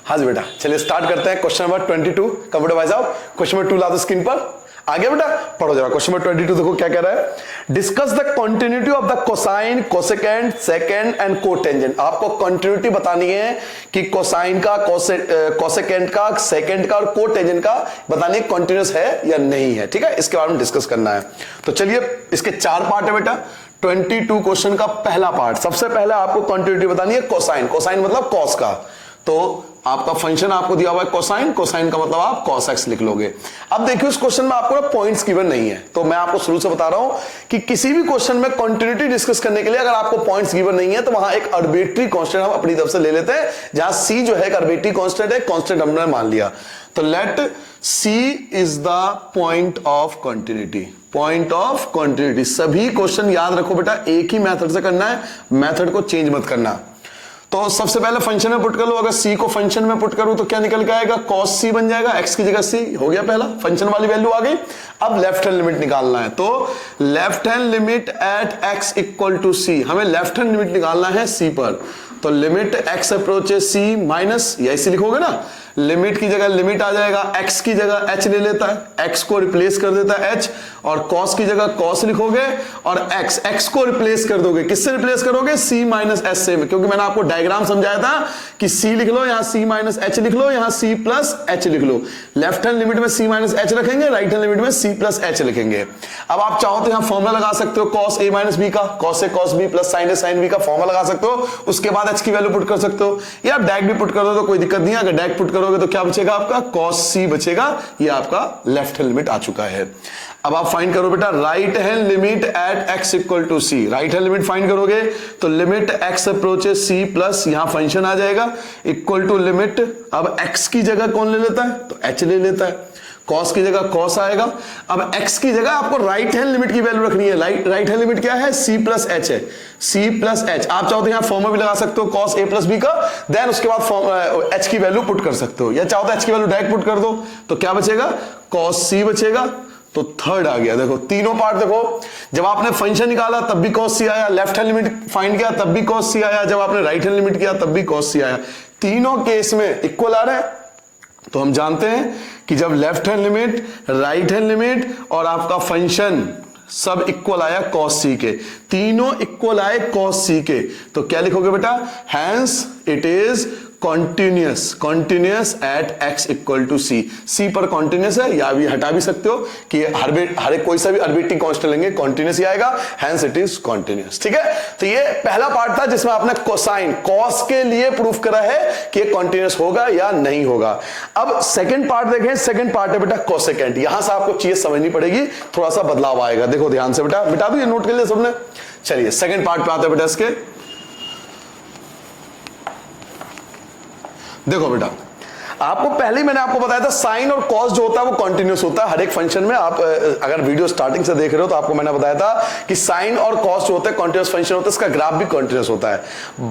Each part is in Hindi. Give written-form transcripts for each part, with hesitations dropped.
हाँ जी बेटा, चलिए स्टार्ट करते हैं। क्वेश्चन नंबर 22 कब बेटा भाई साहब? क्वेश्चन नंबर 2 ला दो स्क्रीन पर। आ गया बेटा, पढ़ो जरा। क्वेश्चन नंबर 22 देखो क्या कह रहा है। Discuss the continuity of the cosine, cosecant, second and cotangent. आपको कॉन्टिन्यूटी बतानी है कि कोसाइन का, कोसेकेंड का, सेकेंड का और कोटेंजेंट का बतानी है कॉन्टिन्यूस है या नहीं है। ठीक है, इसके बारे में डिस्कस करना है। तो चलिए, इसके 4 पार्ट है बेटा। 22 क्वेश्चन का पहला पार्ट, सबसे पहले आपको कॉन्टिन्यूटी बतानी है कोसाइन। कोसाइन मतलब कॉस का। तो आपका फंक्शन आपको दिया हुआ है कोसाइन, कोसाइन का मतलब आप cos x लिख लोगे। अब देखिए, इस क्वेश्चन में आपको ना पॉइंट्स गिवन नहीं है, तो मैं आपको शुरू से बता रहा हूं कि किसी भी क्वेश्चन में कॉन्टिन्यूटी डिस्कस करने के लिए अगर आपको पॉइंट्स गिवन नहीं है तो वहां एक आर्बिट्री कांस्टेंट हम अपनी तरफ से ले लेते हैं, जहां c जो है एक आर्बिट्री कांस्टेंट है, कांस्टेंट हमने मान लिया। तो let c is the point of continuity. Point of continuity, सभी क्वेश्चन याद रखो बेटा, एक ही मेथड से करना है, मेथड को चेंज मत करना। तो सबसे पहले फंक्शन में पुट कर लो। अगर c को फंक्शन में पुट करूं तो क्या निकल के आएगा? cos c बन जाएगा, x की जगह c हो गया, पहला फंक्शन वाली वैल्यू आ गई। अब लेफ्ट हैंड लिमिट निकालना है, तो left hand limit at x equal to c, हमें लेफ्ट हैंड लिमिट निकालना है c पर। तो limit x approaches c minus, या इसी लिखोगे ना, लिमिट की जगह लिमिट आ जाएगा, x की जगह h ले लेता है, x को रिप्लेस कर देता है h, और cos की जगह cos लिखोगे और x को रिप्लेस कर दोगे। किससे रिप्लेस करोगे? c माइनस एच से, क्योंकि मैंने आपको डायग्राम समझाया था कि c लिख लो, यहां c माइनस एच लिख लो, यहां c प्लस एच लिख लो। लेफ्ट हैंड लिमिट में c माइनस एच रखेंगे, राइट हैंड लिमिट में c प्लस एच लिखेंगे। अब आप चाहो तो यहां फॉर्मूला लगा सकते हो cos a माइनस b का, cos a cos b plus sin a sin b का फॉर्मूला लगा सकते हो। उसके बाद h की वैल्यू पुट कर सकते हो, या आप डायरेक्ट भी पुट कर दो तो कोई दिक्कत नहीं है। अगर डायरेक्ट पुट करोगे तो क्या बचेगा आपका? cos c बचेगा। ये आपका लेफ्ट हैंड लिमिट आ चुका है। अब आप फाइंड करो बेटा right hand limit at x equal to c। Right hand limit find करोगे तो limit x approaches c plus यहां फंक्शन आ जाएगा इक्वल टू लिमिट, अब x की जगह कौन ले लेता है? तो h ले लेता है। cos की जगह cos आएगा। अब x की जगह आपको राइट हैंड लिमिट की वैल्यू रखनी है। राइट हैंड लिमिट क्या है? c प्लस एच है, c प्लस एच। आप चाहो तो यहां फॉर्मूला भी लगा सकते हो cos a प्लस b का, देन उसके बाद h की वैल्यू पुट कर सकते हो, या चाहो तो h की वैल्यू डायरेक्ट पुट कर दो। तो क्या बचेगा? cos c बचेगा। तो थर्ड आ गया। देखो तीनों पार्ट देखो, जब आपने फंक्शन निकाला तब भी cos c आया, लेफ्ट हैंड लिमिट फाइंड किया तब भी cos c आया, जब आपने राइट हैंड लिमिट किया तब भी cos c आया। तीनों केस में इक्वल आ रहा है। तो हम जानते हैं कि जब left hand limit, right hand limit और आपका फंक्शन सब इक्वल आया cos c के, तीनों इक्वल आए cos c के, तो क्या लिखोगे बेटा? Hence it is continuous at x equal to c। c पर कॉन्टिन्यूअस है, या भी हटा भी सकते हो कि हर एक कोई सा भी आर्बिट्री कांस्टेंट लेंगे कॉन्टिन्यूअस ही आएगा, हैंस इट इज कॉन्टिन्यूअस। ठीक है, तो ये पहला पार्ट था जिसमें आपने कोसाइन, cos के लिए प्रूफ करा है कि कॉन्टिन्यूअस होगा या नहीं होगा। अब सेकंड पार्ट देखें। सेकंड पार्ट है बेटा कोसेकेंट। यहां से आपको चीज समझनी पड़ेगी, थोड़ा सा बदलाव आएगा। देखो ध्यान से बेटा, बिटा दो ये नोट के लिए सबने। चलिए सेकंड पार्ट पे आते हैं बेटा इसके। देखो बेटा, आपको पहले ही मैंने आपको बताया था साइन और कॉस जो होता है वो कॉन्टिन्यूस होता है हर एक फंक्शन में। आप अगर वीडियो स्टार्टिंग से देख रहे हो तो आपको मैंने बताया था कि साइन और कॉस जो होते हैं कॉन्टिन्यूस फंक्शन होता है, इसका ग्राफ भी कॉन्टिन्यूस होता है।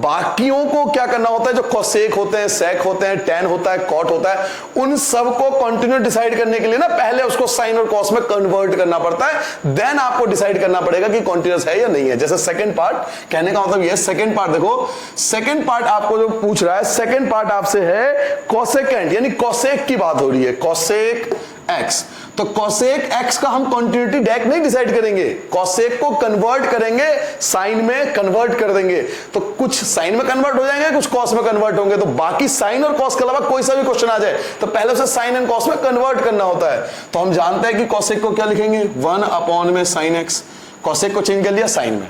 बाकियों को क्या करना होता है? जो कोसेक होते हैं, सेक होते हैं, टेन होता है, कॉट होता है, उन सबको कॉन्टिन्यूस डिसाइड करने के लिए ना पहले उसको साइन और कॉस में कन्वर्ट करना पड़ता है, देन आपको डिसाइड करना पड़ेगा कि कॉन्टिन्यूस है या नहीं है। जैसे सेकंड पार्ट, कहने का मतलब ये सेकंड पार्ट देखो, सेकंड पार्ट आपको जो पूछ रहा है, सेकंड पार्ट आपसे है कोसेकेंट, यानी कोसेक की बात हो रही है, कोसेक x। तो कोसेक x का हम कॉन्टिन्यूटी डायरेक्ट नहीं डिसाइड करेंगे, कोसेक को कन्वर्ट करेंगे, साइन में कन्वर्ट कर देंगे। तो कुछ साइन में कन्वर्ट हो जाएंगे, कुछ कॉस में कन्वर्ट होंगे। तो बाकी साइन और कॉस के अलावा कोई सा भी क्वेश्चन आ जाए तो पहले उसे साइन एंड कॉस में कन्वर्ट करना होता है। तो हम जानते हैं कि कोसेक को क्या लिखेंगे? 1 अपॉन में साइन x। कोसेक को चेंज कर लिया साइन में।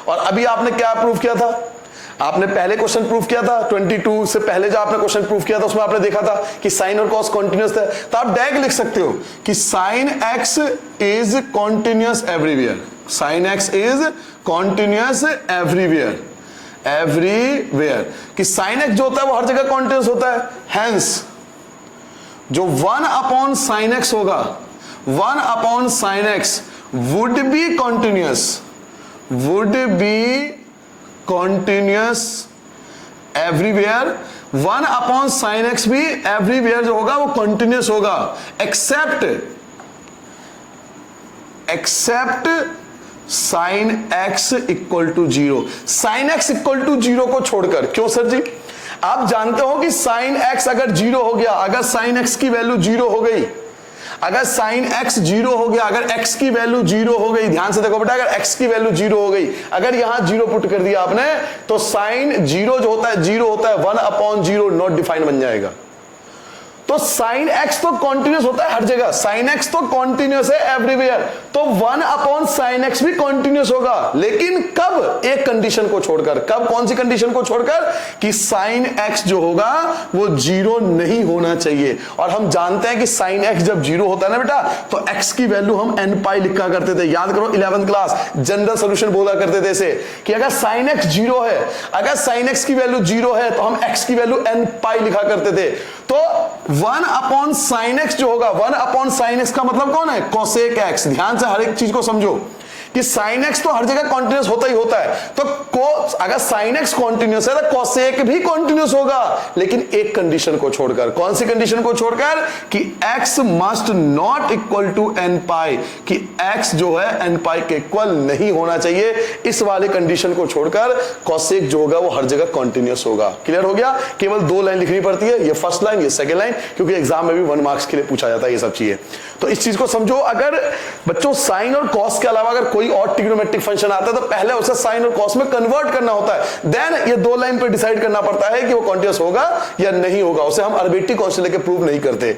और अभी आपने क्या प्रूव किया था? आपने पहले क्वेश्चन प्रूफ किया था 22 से पहले, जो आपने क्वेश्चन प्रूफ किया था उसमें आपने देखा था कि साइन और कॉस कॉन्टिन्यूअस है। तो आप डायरेक्ट लिख सकते हो कि sine x is continuous everywhere. Sine x is continuous everywhere, everywhere, कि साइन x जो होता है वो हर जगह कॉन्टिन्यूअस होता है। हैंस जो 1 अपॉन साइन x होगा, 1 upon sine x would be continuous, would be continuous everywhere. 1 upon sine x भी एवरीवेयर जो होगा वो कॉन्टिन्यूअस होगा, except sine x equal to 0। Sine x equal to 0 को छोड़कर। क्यों सर जी? आप जानते हो कि साइन एक्स अगर 0 हो गया, अगर साइन एक्स की वैल्यू 0 हो गई, अगर साइन एक्स 0 हो गया, अगर एक्स की वैल्यू 0 हो गई, ध्यान से देखो बेटा, अगर एक्स की वैल्यू 0 हो गई, अगर यहां 0 पुट कर दिया आपने, तो साइन 0 जो होता है 0 होता है 1/0 नॉट डिफाइंड बन जाएगा। तो साइन एक्स तो कॉन्टिन्यूस होता है हर जगह, साइन एक्स तो कॉन्टिन्यूस है एवरीवेयर, तो 1/sin x भी कॉन्टिन्यूस होगा, लेकिन कब? एक कंडीशन को छोड़कर। कब? कौन सी कंडीशन को छोड़कर? कि साइन x जो होगा वो 0 नहीं होना चाहिए। और हम जानते हैं कि साइन x जब 0 होता है ना बेटा, तो x की वैल्यू हम n पाई लिखा करते थे। याद करो 11th क्लास जनरल सोल्यूशन बोला करते थे इसे, कि अगर साइन x 0 है, अगर साइन x की वैल्यू 0 है, तो हम x की वैल्यू n पाई लिखा करते थे। तो 1/sin x जो होगा, 1/sin x का मतलब कौन है? cosec x। ध्यान से हर एक चीज को समझो कि sin x तो हर जगह कॉन्टिन्यूस होता ही होता है, तो अगर sin x कॉन्टिन्यूस है तो cosec भी कॉन्टिन्यूस होगा, लेकिन एक कंडीशन को छोड़कर। कौन सी कंडीशन को छोड़कर? कि x must not equal to n pi, कि x जो है n पाई के इक्वल नहीं होना चाहिए। इस वाले कंडीशन को छोड़कर cosec जो होगा वो हर जगह कॉन्टिन्यूस होगा। क्लियर हो गया? केवल 2 लाइन लिखनी पड़ती है, ये फर्स्ट लाइन, ये सेकंड लाइन, क्योंकि एग्जाम में भी 1 मार्क्स के लिए पूछा जाता है ये सब चीजें। तो इस चीज को समझो। अगर बच्चों साइन और कॉस के अलावा अगर कोई और ट्रिग्नोमेट्रिक फंक्शन आता है, तो पहले उसे साइन और कॉस में कन्वर्ट करना होता है, देन ये 2 लाइन पे डिसाइड करना पड़ता है कि वो कॉन्टिन्यूस होगा या नहीं होगा। उसे हम आर्बिट्री कांस्टेंट लेके प्रूव नहीं करते।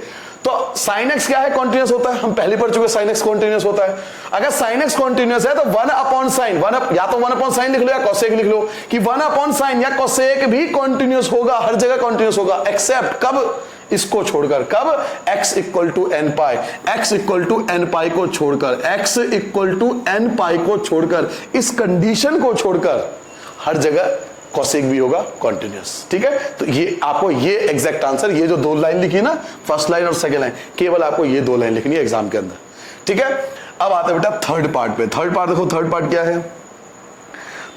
तो sin x क्या है? कॉन्टिन्यूस होता है, हम पहले पढ़ चुके sin x कॉन्टिन्यूस होता है। अगर sin x कॉन्टिन्यूस है तो 1/sin, या तो 1/sin लिख लो या cosec लिख लो, कि 1/sin या cosec भी कॉन्टिन्यूस होगा, हर जगह कॉन्टिन्यूस होगा, एक्सेप्ट कब? इसको छोड़कर। कब? x equal to n pi, x equal to n pi को छोड़कर, x equal to n pi को छोड़कर, इस कंडीशन को छोड़कर हर जगह cosec भी होगा कॉन्टिन्यूस। ठीक है? तो ये आपको ये एग्जैक्ट आंसर, ये जो 2 लाइन लिखी ना, फर्स्ट लाइन और सेकंड लाइन, केवल आपको ये 2 लाइन लिखनी है एग्जाम के अंदर। ठीक है? अब आते हैं बेटा थर्ड पार्ट पे। थर्ड पार्ट देखो, थर्ड पार्ट क्या है?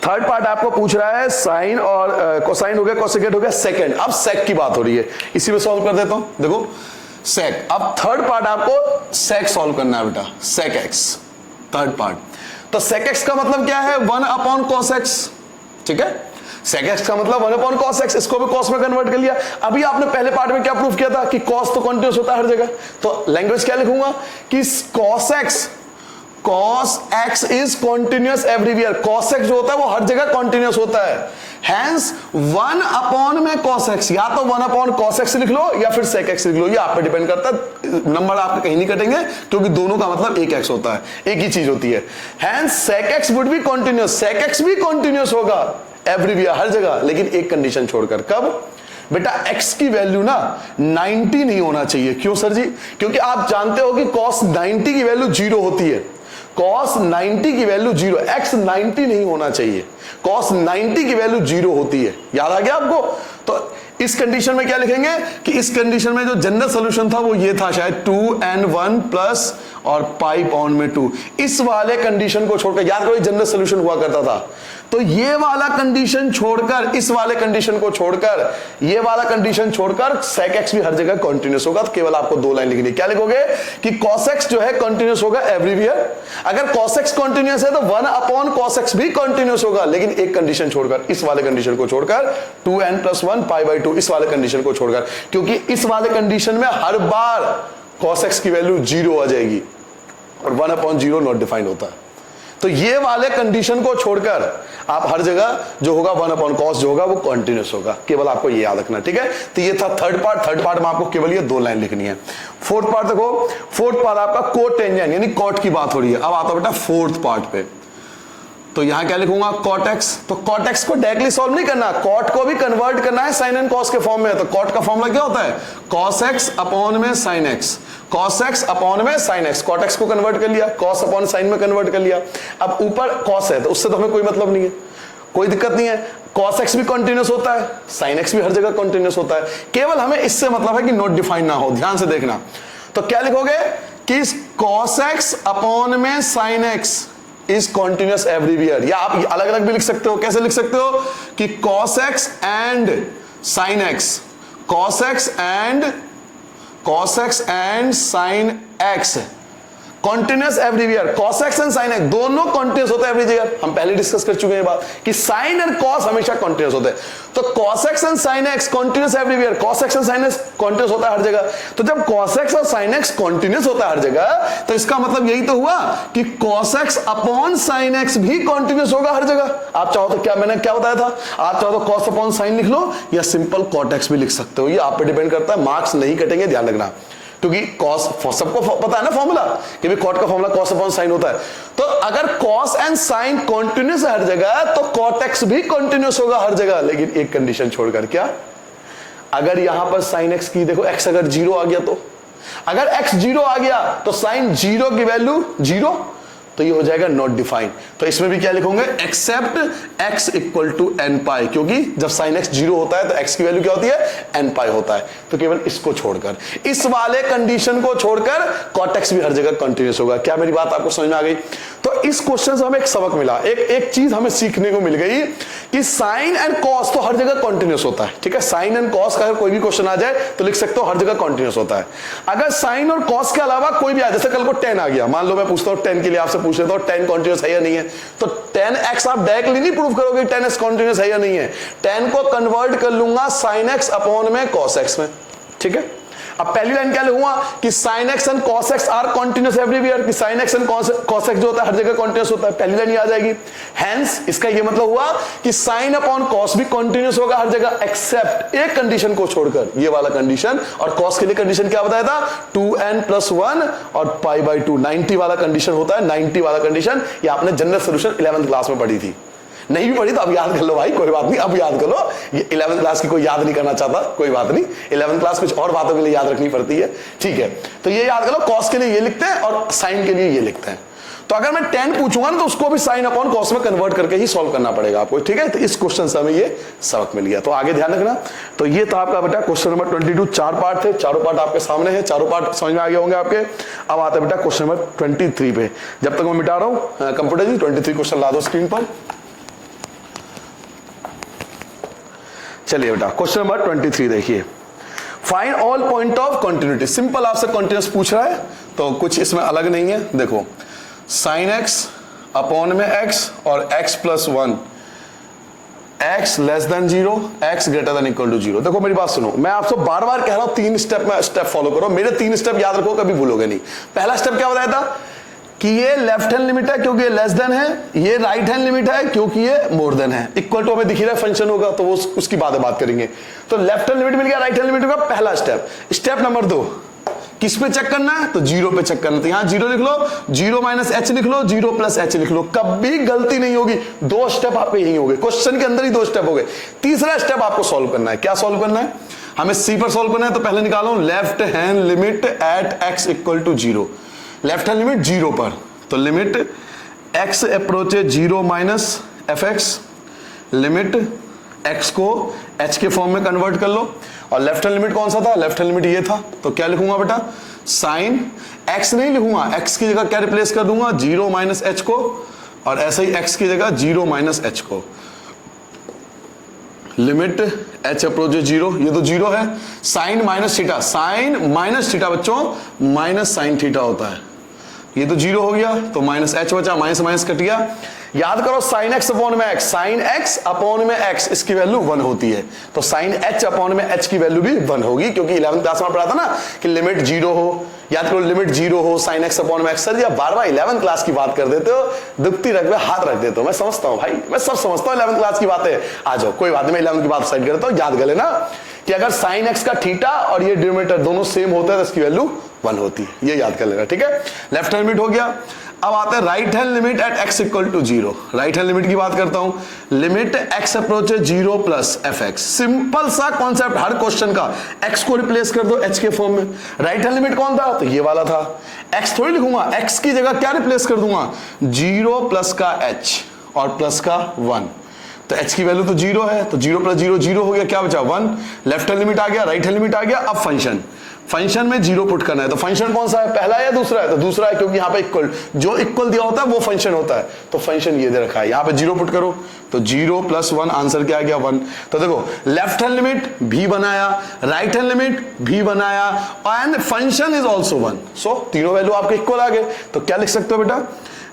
थर्ड पार्ट आपको पूछ रहा है साइन और कोसाइन हो गया, कोसेकेट हो गया, सेकंड। अब सेक की बात हो रही है, इसी में सॉल्व कर देता हूं। देखो सेक, अब थर्ड पार्ट आपको सेक सॉल्व करना है बेटा, सेक एक्स, थर्ड पार्ट। तो सेक एक्स का मतलब क्या है? 1/cos x। ठीक है? सेक एक्स का मतलब 1/cos x, इसको भी cos में कन्वर्ट कर लिया। अभी आपने पहले पार्ट में क्या प्रूफ किया था? कि cos तो कॉन्टिन्यूस होता है हर जगह। तो लैंग्वेज क्या लिखूंगा? कि cos x is continuous everywhere. cos x जो होता है वो हर जगह कॉन्टिन्यूस होता है। Hence 1/cos x, या तो 1/cos x लिख लो या फिर sec x लिख लो, ये आप पे डिपेंड करता है। नंबर आपके कहीं नहीं कटेंगे, क्योंकि दोनों का मतलब एक x होता है, एक ही चीज होती है। Hence sec x would B continuous, sec x भी कॉन्टिन्यूस होगा एवरीवेयर, हर जगह, लेकिन एक कंडीशन छोड़कर। कब? बेटा x की वैल्यू ना 90 नहीं होना चाहिए। क्यों सर जी? क्योंकि आप जानते हो कि cos 90 की वैल्यू 0 होती है। cos 90 की वैल्यू 0, x 90 नहीं होना चाहिए, cos 90 की वैल्यू 0 होती है। याद आ गया आपको? तो इस कंडीशन में क्या लिखेंगे? कि इस कंडीशन में जो जनरल सॉल्यूशन था वो ये था शायद 2n1 प्लस और पाई पाउंड में 2। इस वाले कंडीशन को छोड़कर, याद करो जनरल सॉल्यूशन हुआ करता था, तो ये वाला कंडीशन छोड़कर, इस वाले कंडीशन को छोड़कर, ये वाला कंडीशन छोड़कर sec x भी हर जगह कॉन्टिन्यूस होगा। तो केवल आपको 2 लाइन लिखनी है। क्या लिखोगे? कि cos x जो है कॉन्टिन्यूस होगा एवरीवेयर। अगर cos x कॉन्टिन्यूस है तो 1/cos x भी कॉन्टिन्यूस होगा, लेकिन एक कंडीशन छोड़कर, इस वाले कंडीशन को छोड़कर, 2n + 1 π/2, इस वाले कंडीशन को छोड़कर, क्योंकि इस वाले कंडीशन में हर बार cos x की वैल्यू 0 आ जाएगी और 1/0 नॉट डिफाइंड होता है। तो ये वाले कंडीशन को छोड़कर आप हर जगह जो होगा 1/cos जो होगा वो कॉन्टिन्यूस होगा। केवल आपको ये याद रखना। ठीक है? तो ये था थर्ड पार्ट। थर्ड पार्ट में आपको केवल ये 2 लाइन लिखनी है। फोर्थ पार्ट देखो, फोर्थ पार्ट आपका कोटेंजेंट यानी कॉट की बात हो रही है। अब आता बेटा फोर्थ पार्ट पे। तो यहां क्या लिखूंगा? cot x। तो cot x को डायरेक्टली सॉल्व नहीं करना, cot को भी कन्वर्ट करना है sin एंड cos के फॉर्म में। तो cot का फॉर्मूला क्या होता है? cos x अपॉन में sin x, cos x upon में sin x। cot x को कन्वर्ट कर लिया, cos अपॉन sin में कन्वर्ट कर लिया। अब ऊपर cos है तो उससे तो हमें कोई मतलब नहीं है, कोई दिक्कत नहीं है। cos x भी कॉन्टिन्यूस होता है, sin x भी हर जगह कॉन्टिन्यूस होता है। केवल हमें इससे मतलब है कि नोट डिफाइन ना हो। ध्यान से देखना। तो क्या लिखोगे? कि cos x अपॉन में sin x is continuous everywhere. या आप अलग अलग भी लिख सकते हो। कैसे लिख सकते हो? कि cos x and sin x, cos x and sin x continuous everywhere, cos x and sine x दोनों कॉन्टिन्यूस होता है एवरी जगह, हम पहले डिस्कस कर चुके हैं बात कि साइन एंड कॉस हमेशा कॉन्टिन्यूस होते हैं। तो cos x and sine x continuous everywhere, cos x and sine x continuous होता है हर जगह। तो जब कॉस एक्स और साइन एक्स कॉन्टिन्यूस होता है हर जगह, तो इसका मतलब यही तो हुआ कि cos x upon sine x भी कॉन्टिन्यूस होगा हर जगह। आप चाहो तो क्या मैंने क्या बताया था, आप चाहो तो कॉस अपॉन साइन लिख लो या सिंपल कॉट एक्स भी लिख सकते हो, ये आप पे डिपेंड करता है, मार्क्स नहीं कटेंगे, ध्यान रखना। क्योंकि कॉस सबको पता है ना फॉर्मूला कि भी कॉट का फॉर्मूला कॉस अपॉन साइन होता है। तो अगर कॉस एंड साइन कॉन्टिन्यूस है हर जगह तो कॉट एक्स भी कॉन्टिन्यूस होगा हर जगह, लेकिन एक कंडीशन छोड़कर, क्या? अगर यहां पर साइन एक्स की देखो, एक्स अगर 0 आ गया तो, अगर एक्स 0 आ गया तो साइन 0 की वैल्यू 0, तो ये हो जाएगा नॉट डिफाइंड। तो इसमें भी क्या लिखोगे, except X equal to N pi, क्योंकि जब साइन एक्स 0 होता है तो एक्स की वैल्यू क्या होती है, एन पाई होता है। तो केवल इसको छोड़कर, इस वाले कंडीशन को छोड़कर कॉट एक्स भी हर जगह कंटिन्यूस होगा। क्या मेरी बात आपको समझ में आ गई? तो इस क्वेश्चन से हमें एक सबक मिला, एक चीज हमें सीखने को मिल गई कि साइन एंड कॉस तो हर जगह कंटिन्यूस होता है। ठीक है, साइन एंड कॉस का अगर कोई भी क्वेश्चन आ जाए तो लिख सकते हो हर जगह कंटिन्यूस होता है। अगर साइन और कॉस के अलावा कोई भी आ, जैसे कल को 10 आ गया, मान लो मैं पूछता हूं 10 के लिए आपसे पूछ लेता हूं 10 कंटिन्यूस है या नहीं है, तो 10x आप डायरेक्टली नहीं प्रूव करोगे 10x कंटिन्यूस है या नहीं है, 10 को कन्वर्ट कर लूंगा sin x अपॉन में cos x में। ठीक है, अब पहली लाइन क्या लिखूंगा कि sin x and cos x are continuous everywhere, कि sin x and cos x जो होता है हर जगह कॉन्टिन्यूस होता है, पहली लाइन ये आ जाएगी। हेंस इसका ये मतलब हुआ कि sin अपॉन cos भी कॉन्टिन्यूस होगा हर जगह, एक्सेप्ट एक कंडीशन को छोड़कर, ये वाला कंडीशन। और cos के लिए कंडीशन क्या बताया था, 2n+1 और π/2, 90 वाला कंडीशन होता है, 90 वाला कंडीशन। ये आपने जनरल सॉल्यूशन 11th क्लास में पढ़ी थी, नहीं भी पढ़ी तो अब याद कर लो भाई, कोई बात नहीं, अब याद कर लो। ये 11th क्लास की कोई याद नहीं करना चाहता, कोई बात नहीं, 11th क्लास कुछ और बातों के लिए याद रखनी पड़ती है। ठीक है, तो ये याद कर लो, कॉस के लिए ये लिखते हैं और साइन के लिए ये लिखते हैं। तो अगर मैं 10 पूछूंगा ना तो उसको भी साइन अपॉन कॉस में कन्वर्ट करके ही सॉल्व करना पड़ेगा आपको। ठीक है, तो इस क्वेश्चन से हमें ये सबक मिल गया, तो आगे ध्यान रखना। तो ये था आपका बेटा क्वेश्चन नंबर 22, 4 पार्ट थे, चारों पार्ट आपके सामने हैं, चारों पार्ट समझ में आ गए होंगे आपके। अब आता है बेटा क्वेश्चन नंबर 23 पे, जब तक मैं मिटा रहा हूं कंप्यूटर जी 23 क्वेश्चन ला दो स्क्रीन पर। चलिए बेटा क्वेश्चन नंबर 23 देखिए, find all point of continuity. Simple आपसे कंटिन्यूस पूछ रहा है तो कुछ इसमें अलग नहीं है। देखो साइन एक्स अपॉन में एक्स और x+1, x less than 0, x greater than equal to 0। देखो मेरी बात सुनो, मैं आपसे बार बार कह रहा हूं 3 स्टेप फॉलो करो, मेरे 3 स्टेप याद रखो, कभी भूलोगे नहीं। पहला स्टेप क्या बताया था कि ये लेफ्ट हैंड लिमिट है क्योंकि ये लेस देन है, ये राइट हैंड लिमिट है क्योंकि ये मोर देन है। इक्वल टू हमें दिख रहा है फंक्शन होगा तो वो उसकी बात करेंगे। तो लेफ्ट हैंड लिमिट मिल गया, राइट हैंड लिमिट होगा, पहला स्टेप। स्टेप नंबर 2 किस पे चेक करना है, तो 0 पे चेक करना है। तो यहां 0 लिख लो, 0 - h लिख लो, 0 + h लिख लो, कभी गलती नहीं होगी। 2 स्टेप आपके यही हो गए, क्वेश्चन के अंदर ही 2 स्टेप हो गए। तीसरा स्टेप आपको सॉल्व करना है। क्या सॉल्व करना है, हमें सी पर सॉल्व करना है। तो पहले निकालो left hand limit at x = 0, left hand limit 0 पर, तो limit x approaches 0 - fx, limit x को h के फॉर्म में कन्वर्ट कर लो। और लेफ्ट हैंड लिमिट कौन सा था, लेफ्ट हैंड लिमिट ये था। तो क्या लिखूंगा बेटा, साइन x नहीं लिखूंगा, x की जगह क्या रिप्लेस कर दूंगा, 0 - h को, और ऐसे ही x की जगह 0 - h को। लिमिट h अप्रोचेज 0, ये तो 0 है। Sine minus theta, sine minus theta बच्चों माइनस साइन थीटा होता है, ये तो 0 हो गया, तो -h बचा, माइनस माइनस कट गया। याद करो साइन x अपॉन में x, साइन x अपॉन में x इसकी वैल्यू 1 होती है, तो साइन h अपॉन में h की वैल्यू भी 1 होगी, क्योंकि 11th क्लास में पढ़ा था ना कि लिमिट 0 हो। याद करो लिमिट 0 हो, साइन x अपॉन में x। सर या बार-बार 11th क्लास की बात कर देते हो, दुखती रख में हाथ रख देते हो। मैं समझता हूं भाई, मैं सब समझता हूं 11th क्लास की बातें। आ जाओ कोई बात नहीं, मैं 11th की बात साइड करता हूं। याद कर लेना कि अगर साइन x का थीटा और ये डिनोमिनेटर दोनों सेम होता है तो इसकी वैल्यू 1 होती है, ये याद कर लेना। ठीक है, लेफ्ट हैंड लिमिट हो गया। अब आता है right hand limit at x = 0। Right hand limit की बात करता हूं, limit x approaches 0 + fx। Simple सा कॉन्सेप्ट, हर क्वेश्चन का x को रिप्लेस कर दो h के फॉर्म में। राइट हैंड लिमिट कौन था, तो ये वाला था। x थोड़ी लिखूंगा, x की जगह क्या रिप्लेस कर दूंगा, 0 + का h और प्लस का 1। तो h की वैल्यू तो 0 है, तो 0 + 0 0 हो गया, क्या बचा 1। लेफ्ट हैंड लिमिट आ गया, राइट हैंड लिमिट आ गया। अब फंक्शन में जीरो पुट करना है, तो फंक्शन कौन सा है, पहला है या दूसरा है, तो दूसरा है, क्योंकि यहाँ पे इक्वल, जो इक्वल दिया होता है वो फंक्शन होता है, तो फंक्शन ये दे रखा है, यहाँ पे जीरो पुट करो तो 0 + 1, आंसर क्या आ गया 1। तो देखो लेफ्ट हैंड लिमिट भी बनाया, राइट हैंड लिमिट भी बनाया, एंड फंक्शन इज ऑल्सो 1, सो तीनों वैल्यू आपके इक्वल आ गए। तो क्या लिख सकते हो बेटा,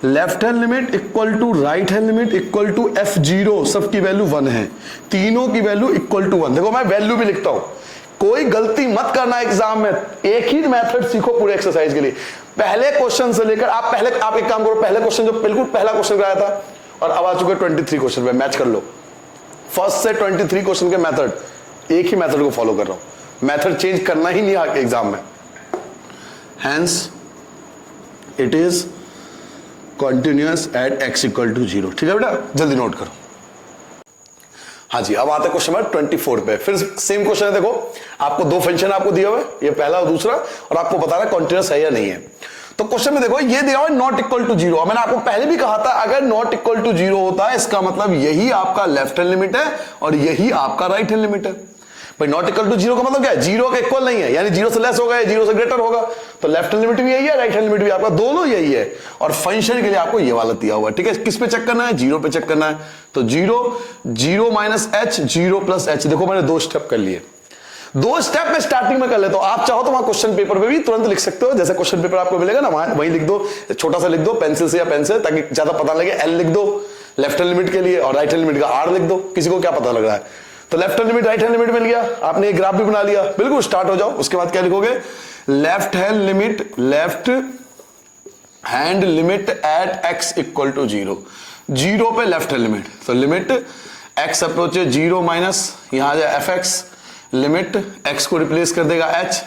left hand limit equal to right hand limit equal to f0, सबकी वैल्यू 1 है, तीनों की वैल्यू इक्वल टू 1। देखो मैं वैल्यू भी लिखता हूं, कोई गलती मत करना एग्जाम में, एक ही मेथड सीखो पूरे एक्सरसाइज के लिए। पहले क्वेश्चन से लेकर आप एक काम करो, पहले क्वेश्चन जो बिल्कुल पहला क्वेश्चन कराया था और अब आ चुके 23 क्वेश्चन पे, मैच कर लो। फर्स्ट से 23 क्वेश्चन के मेथड, एक ही मेथड को फॉलो कर रहा हूं, मेथड चेंज करना ही नहीं आके एग्जाम में। Hence it is continuous at x = 0। ठीक है बेटा, जल्दी नोट करो। हाँ जी, अब आते हैं क्वेश्चन नंबर 24 पे। फिर सेम क्वेश्चन है, देखो आपको दो फंक्शन आपको दिया हुआ है, ये पहला और दूसरा, और आपको बताना कॉन्टिन्यूअस है या नहीं है। तो क्वेश्चन में देखो ये दिया हुआ है नॉट इक्वल टू 0। मैंने आपको पहले भी कहा था अगर नॉट इक्वल टू 0 होता है इसका मतलब यही आपका लेफ्ट हैंड लिमिट है और यही आपका राइट हैंड लिमिट है। भाई नॉट इक्वल टू 0 का मतलब क्या है, 0 का इक्वल नहीं है, यानी 0 से लेस होगा या 0 से ग्रेटर होगा, तो लेफ्ट हैंड लिमिट भी यही है, राइट हैंड लिमिट भी आपका दोनों यही है। और फंक्शन के लिए आपको ये वाला दिया हुआ है। ठीक है, किस पे चेक करना है, 0 पे चेक करना है। तो 0 0 - h 0 + h। देखो मैंने दो स्टेप कर लिए, दो स्टेप में स्टार्टिंग में कर ले, तो आप चाहो तो वहां क्वेश्चन पेपर पे भी तुरंत लिख सकते हो, जैसे क्वेश्चन पेपर आपको मिलेगा ना वहीं लिख दो, छोटा सा लिख दो पेंसिल से या पेन से, ताकि ज्यादा पता लगे। L लिख दो लेफ्ट हैंड लिमिट के लिए और राइट हैंड लिमिट का R लिख दो, किसी को क्या पता लग रहा है। तो left hand limit right hand limit मिल गया, आपने एक ग्राफ भी बना लिया, बिल्कुल स्टार्ट हो जाओ। उसके बाद क्या लिखोगे, left hand limit at x = 0, 0 पे लेफ्ट हैंड लिमिट, तो लिमिट x अप्रोचेज 0 माइनस यहां आ जाए fx, लिमिट x को रिप्लेस कर देगा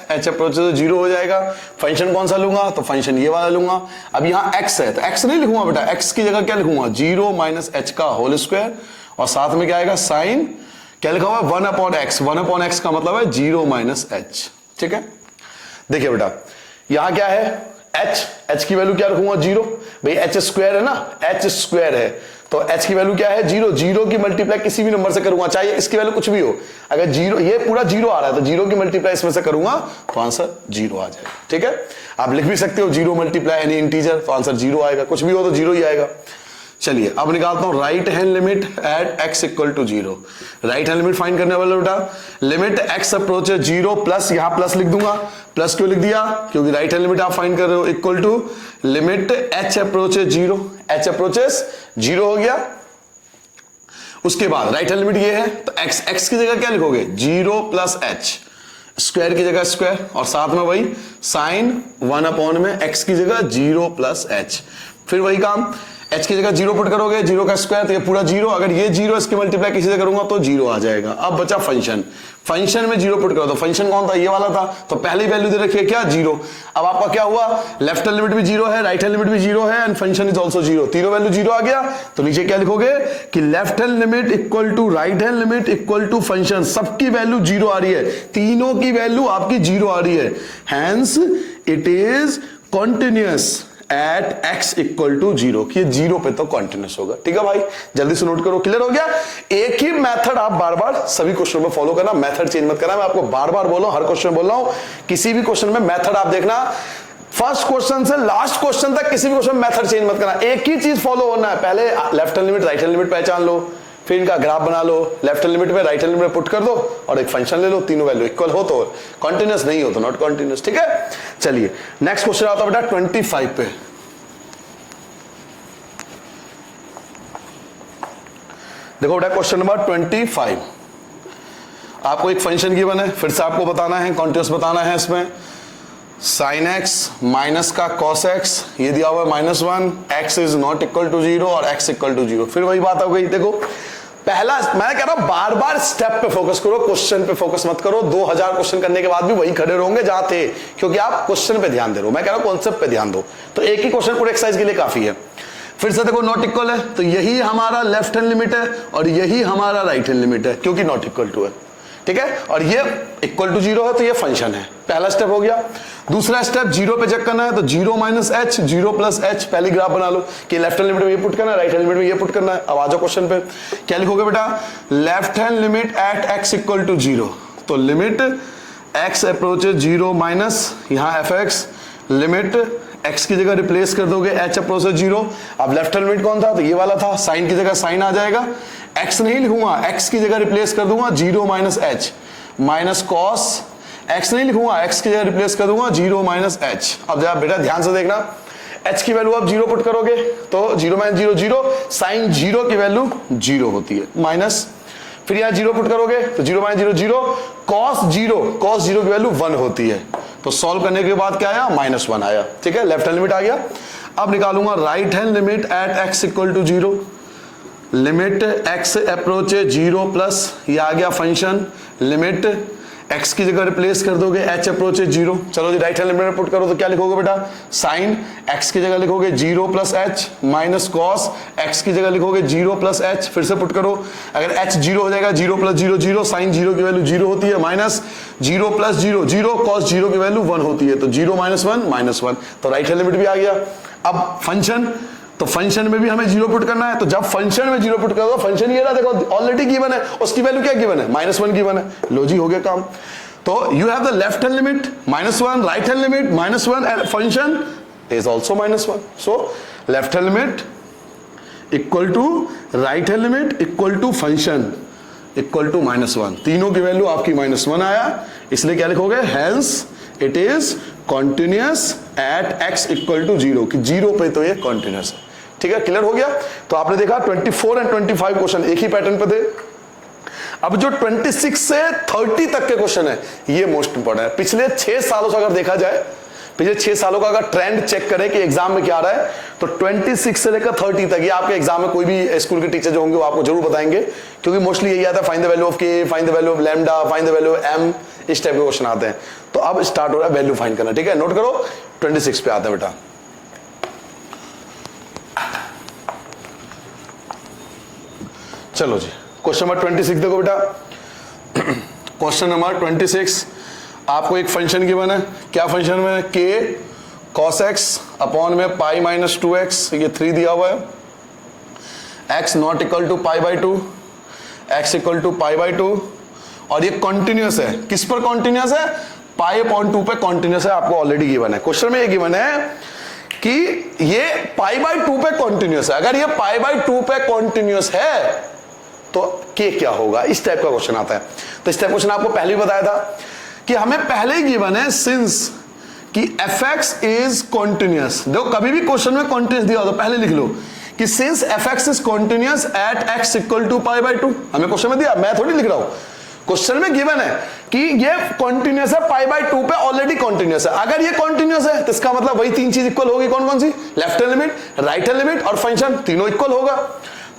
h अप्रोचेज 0 हो जाएगा। फंक्शन कौन सा लूंगा, तो फंक्शन ये वाला लूंगा। अब यहां x है तो x नहीं लिखूंगा बेटा, x की जगह क्या लिखूंगा, 0 - h का होल स्क्वायर, और साथ में क्या आएगा साइन, क्या लिखा हुआ है 1/x, 1/x का मतलब है 0 - h। ठीक है, देखिए बेटा यहां क्या है h की वैल्यू क्या रखूंगा 0, भाई h स्क्वायर है ना, h स्क्वायर है तो h की वैल्यू क्या है 0, 0 की मल्टीप्लाई किसी भी नंबर से करूंगा, चाहे इसकी वैल्यू कुछ भी हो, अगर 0 ये पूरा 0 आ रहा है तो 0 की मल्टीप्लाई इसमें से करूंगा तो आंसर 0 आ जाएगा। ठीक है, आप लिख भी सकते हो 0 × एनी इंटीजर, तो आंसर 0 आएगा, कुछ भी हो तो 0 ही आएगा। चलिए अब निकालता हूं right hand limit at x = 0। Right hand limit find करने वाला बेटा, लिमिट x अप्रोचेज 0 प्लस, यहां प्लस लिख दूंगा, प्लस क्यों लिख दिया, क्योंकि राइट हैंड लिमिट आप फाइंड कर रहे हो, equal to limit h approaches 0, h approaches 0 हो गया। उसके बाद राइट हैंड लिमिट ये है तो x की जगह क्या लिखोगे 0 + h, स्क्वायर की जगह स्क्वायर, और साथ में वही साइन 1 में x की जगह 0 + h, फिर वही काम h की जगह 0 पुट करोगे, 0 का स्क्वायर तो ये पूरा 0, अगर ये 0 इसकी मल्टीप्लाई किसी से करूंगा तो 0 आ जाएगा। अब बचा फंक्शन, फंक्शन में 0 पुट करो, तो फंक्शन कौन था, ये वाला था, तो पहली वैल्यू दे रखी है क्या 0। अब आपका क्या हुआ, लेफ्ट हैंड लिमिट भी 0 है, राइट हैंड लिमिट भी 0 है, एंड फंक्शन इज ऑल्सो 0, तीनों वैल्यू 0 आ गया। तो नीचे क्या लिखोगे कि left hand limit equal to right hand limit equal to function, सबकी वैल्यू 0 आ रही है, तीनों की वैल्यू आपकी 0 आ रही है, hence it is continuous at x = 0, कि 0 पे तो कॉन्टिन्यूस होगा। ठीक है भाई, जल्दी से नोट करो, क्लियर हो गया। एक ही मेथड आप बार बार सभी क्वेश्चन में फॉलो करना, मेथड चेंज मत करना। मैं आपको बार बार बोल रहा हूं, हर क्वेश्चन में बोल रहा हूं, किसी भी क्वेश्चन में मेथड आप देखना, फर्स्ट क्वेश्चन से लास्ट क्वेश्चन तक किसी भी क्वेश्चन में मेथड चेंज मत करना, एक ही चीज फॉलो होना है। पहले left hand limit right hand limit पहचान लो, फिर इनका ग्राफ बना लो, लेफ्ट हैंड लिमिट में राइट हैंड लिमिट पुट कर दो और एक फंक्शन ले लो, तीनों वैल्यू इक्वल हो तो कॉन्टिन्यूस, नहीं हो तो नॉट कॉन्टिन्यूस। ठीक है, चलिए नेक्स्ट क्वेश्चन आता है बेटा 25 पे। देखो बेटा क्वेश्चन नंबर 25, आपको एक फंक्शन गिवन है, फिर से आपको बताना है, कॉन्टिन्यूस बताना है। इसमें sin x माइनस का cos x, ये दिया हुआ है -1, x is not equal to 0 और x = 0। फिर वही बात हो गई, देखो पहला मैं कह रहा हूं बार बार स्टेप पे फोकस करो, क्वेश्चन पे फोकस मत करो। 2000 क्वेश्चन करने के बाद भी वही खड़े रहोगे जहां थे, क्योंकि आप क्वेश्चन पे ध्यान दे रहे हो। मैं कह रहा हूं कॉन्सेप्ट पे ध्यान दो, तो एक ही क्वेश्चन पूरे एक्सरसाइज के लिए काफी है। फिर से देखो नॉट इक्वल है तो यही हमारा लेफ्ट हैंड लिमिट है और यही हमारा राइट हैंड लिमिट है, क्योंकि नॉट इक्वल टू है। ठीक है, और ये इक्वल टू 0 है तो ये फंक्शन है, पहला स्टेप हो गया। दूसरा स्टेप 0 पे चेक करना है, तो 0 - h 0 + h, पहली ग्राफ बना लो कि लेफ्ट हैंड लिमिट में ये पुट करना है, राइट हैंड लिमिट में ये पुट करना है। अब आ जाओ क्वेश्चन पे, क्या लिखोगे बेटा, left hand limit at x = 0, तो लिमिट x अप्रोचेज 0 माइनस यहाँ एफ एक्स, लिमिट x की जगह रिप्लेस कर दोगे h अप्रोचेज 0। अब लेफ्ट हैंड लिमिट कौन था, तो ये वाला था, साइन की जगह साइन आ जाएगा, x नहीं लिखूंगा, x की जगह रिप्लेस कर दूंगा 0 minus H minus cos, x नहीं लिखूंगा, x की जगह रिप्लेस कर दूंगा 0 माइनस एच। अब जरा बेटा ध्यान से देखना, h की वैल्यू आप 0 पुट करोगे तो 0 माइनस 0 0, साइन 0 की वैल्यू 0 होती है, माइनस फिर यहाँ 0 पुट करोगे तो 0 माइनस 0 0, कॉस 0 की वैल्यू 1 होती है। तो सॉल्व करने के बाद क्या आया, -1 आया। ठीक है, लेफ्ट हैंड लिमिट आ गया। अब निकालूंगा right hand limit at x equal to 0, limit x approaches 0 plus ये आ गया फंक्शन, लिमिट x की जगह रिप्लेस कर दोगे h अप्रोचेज 0। चलो जी राइट हैंड लिमिट पुट करो तो क्या लिखोगे बेटा, साइन x की जगह लिखोगे 0 plus H minus cos x की जगह लिखोगे 0 प्लस एच, फिर से पुट करो, अगर h 0 हो जाएगा 0 प्लस 0 0, साइन 0 की वैल्यू 0 होती है, माइनस 0 प्लस 0 0, कॉस 0 की वैल्यू 1 होती है, तो 0 माइनस 1 तो राइट हैंड लिमिट भी आ गया। अब फंक्शन, तो फंक्शन में भी हमें 0 पुट करना है, तो जब फंक्शन में 0 पुट कर दो, फंक्शन ये रहा देखो ऑलरेडी गिवन है, उसकी वैल्यू क्या गिवन है, -1 गिवन है, लो जी हो गया काम। तो you have the left hand limit -1, right hand limit -1 and function is also -1। So left hand limit equal to right hand limit equal to function equal to -1, तीनों की वैल्यू आपकी -1 आया, इसलिए क्या लिखोगे, hence it is continuous at x equal to 0, कि 0 पे तो ये कॉन्टिन्यूअस है। ठीक है, क्लियर हो गया। तो आपने देखा 24 एंड 25 क्वेश्चन एक ही पैटर्न पे थे। अब जो 26 से 30 तक के क्वेश्चन है ये मोस्ट इंपॉर्टेंट है। पिछले 6 सालों से अगर देखा जाए, पिछले 6 सालों का अगर ट्रेंड चेक करें कि एग्जाम में क्या आ रहा है, तो 26 से लेकर 30 तक ये आपके एग्जाम में कोई भी स्कूल के टीचर जो होंगे वो आपको जरूर बताएंगे, क्योंकि मोस्टली यही आता है, find the value of k, find the value of lambda, find the value of m, इस टाइप के क्वेश्चन आते हैं। तो अब स्टार्ट हो रहा है वैल्यू फाइंड करना। ठीक है, नोट करो 26 पे आता है बेटा। चलो जी क्वेश्चन नंबर 26 देखो बेटा। क्वेश्चन नंबर 26, आपको एक फंक्शन गिवन है, क्या फंक्शन में, k cos x अपॉन में पाई माइनस 2x, ये 3 दिया हुआ है, x not equal to π/2, x equal to π/2, और ये कॉन्टिन्यूअस है, किस पर कॉन्टिन्यूअस है, π/2 पे कॉन्टिन्यूअस है, आपको ऑलरेडी गिवन है, क्वेश्चन में ये गिवन है कि ये π/2 पे कॉन्टिन्यूअस है। अगर ये π/2 पे कॉन्टिन्यूअस है तो k क्या होगा, इस टाइप का क्वेश्चन आता है। तो इस टाइप क्वेश्चन आपको पहले ही बताया था कि हमें पहले ही गिवन है सिंस कि fx इज कॉन्टिन्यूअस। देखो कभी भी क्वेश्चन में कॉन्टिन्यूअस दिया हो तो पहले लिख लो कि since fx is continuous at x equal to π/2, हमें क्वेश्चन में दिया, मैं थोड़ी लिख रहा हूं, क्वेश्चन में गिवन है कि ये कॉन्टिन्यूअस है, π/2 पे ऑलरेडी कॉन्टिन्यूअस है। अगर ये कॉन्टिन्यूअस है तो इसका मतलब वही तीन चीज इक्वल होगी, कौन कौन सी, left hand limit, right hand limit और फंक्शन, तीनों इक्वल होगा।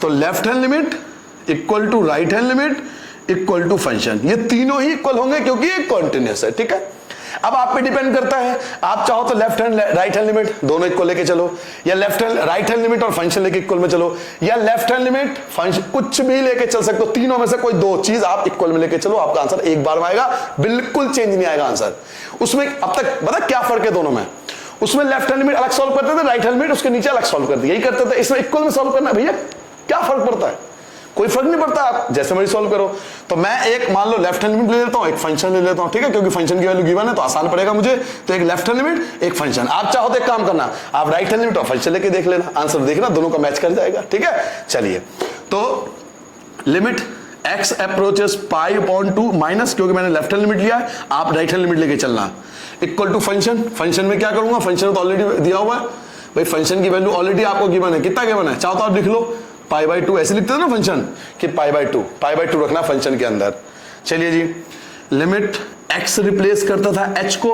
तो left hand limit equal to right hand limit equal to function, ये तीनों ही इक्वल होंगे क्योंकि ये कॉन्टिन्यूअस है। ठीक है, अब आप पे डिपेंड करता है, आप चाहो तो left hand right hand limit दोनों इक्वल लेके चलो, या left hand right hand limit और फंक्शन लेके इक्वल में चलो, या लेफ्ट हैंड लिमिट फंक्शन, कुछ भी लेके चल सकते हो, तीनों में से कोई दो चीज आप इक्वल में लेके चलो, आपका आंसर एक बार में आएगा, बिल्कुल चेंज नहीं आएगा आंसर। उसमें अब तक पता क्या फर्क है दोनों में, उसमें लेफ्ट हैंड लिमिट अलग सॉल्व करते थे, राइट हैंड लिमिट उसके नीचे अलग सॉल्व करते, यही करते थे। इसमें इक्वल में सॉल्व करना भैया क्या फर्क पड़ता है, कोई फर्क नहीं पड़ता, आप जैसे मर्जी सॉल्व करो। तो मैं एक मान लो लेफ्ट हैंड लिमिट ले लेता हूं, एक फंक्शन ले लेता हूं, ठीक है, क्योंकि फंक्शन की वैल्यू गिवन है तो आसान पड़ेगा मुझे, तो एक लेफ्ट हैंड लिमिट एक फंक्शन। आप चाहो तो एक काम करना, आप राइट हैंड लिमिट और फंक्शन लेके देख लेना, आंसर देखना दोनों का मैच कर जाएगा। ठीक है, चलिए तो लिमिट x अप्रोचेस π/2 माइनस, क्योंकि मैंने लेफ्ट हैंड लिमिट लिया है, आप राइट हैंड लिमिट लेके चलना, इक्वल टू फंक्शन। फंक्शन में क्या करूंगा, फंक्शन तो ऑलरेडी दिया हुआ है भाई, फंक्शन की वैल्यू ऑलरेडी आपको गिवन है, कितना गिवन है, चाहो तो आप लिख लो π/2, ऐसे लिखते थे ना फंक्शन कि π/2 रखना फंक्शन के अंदर। चलिए जी, लिमिट x रिप्लेस करता था h को,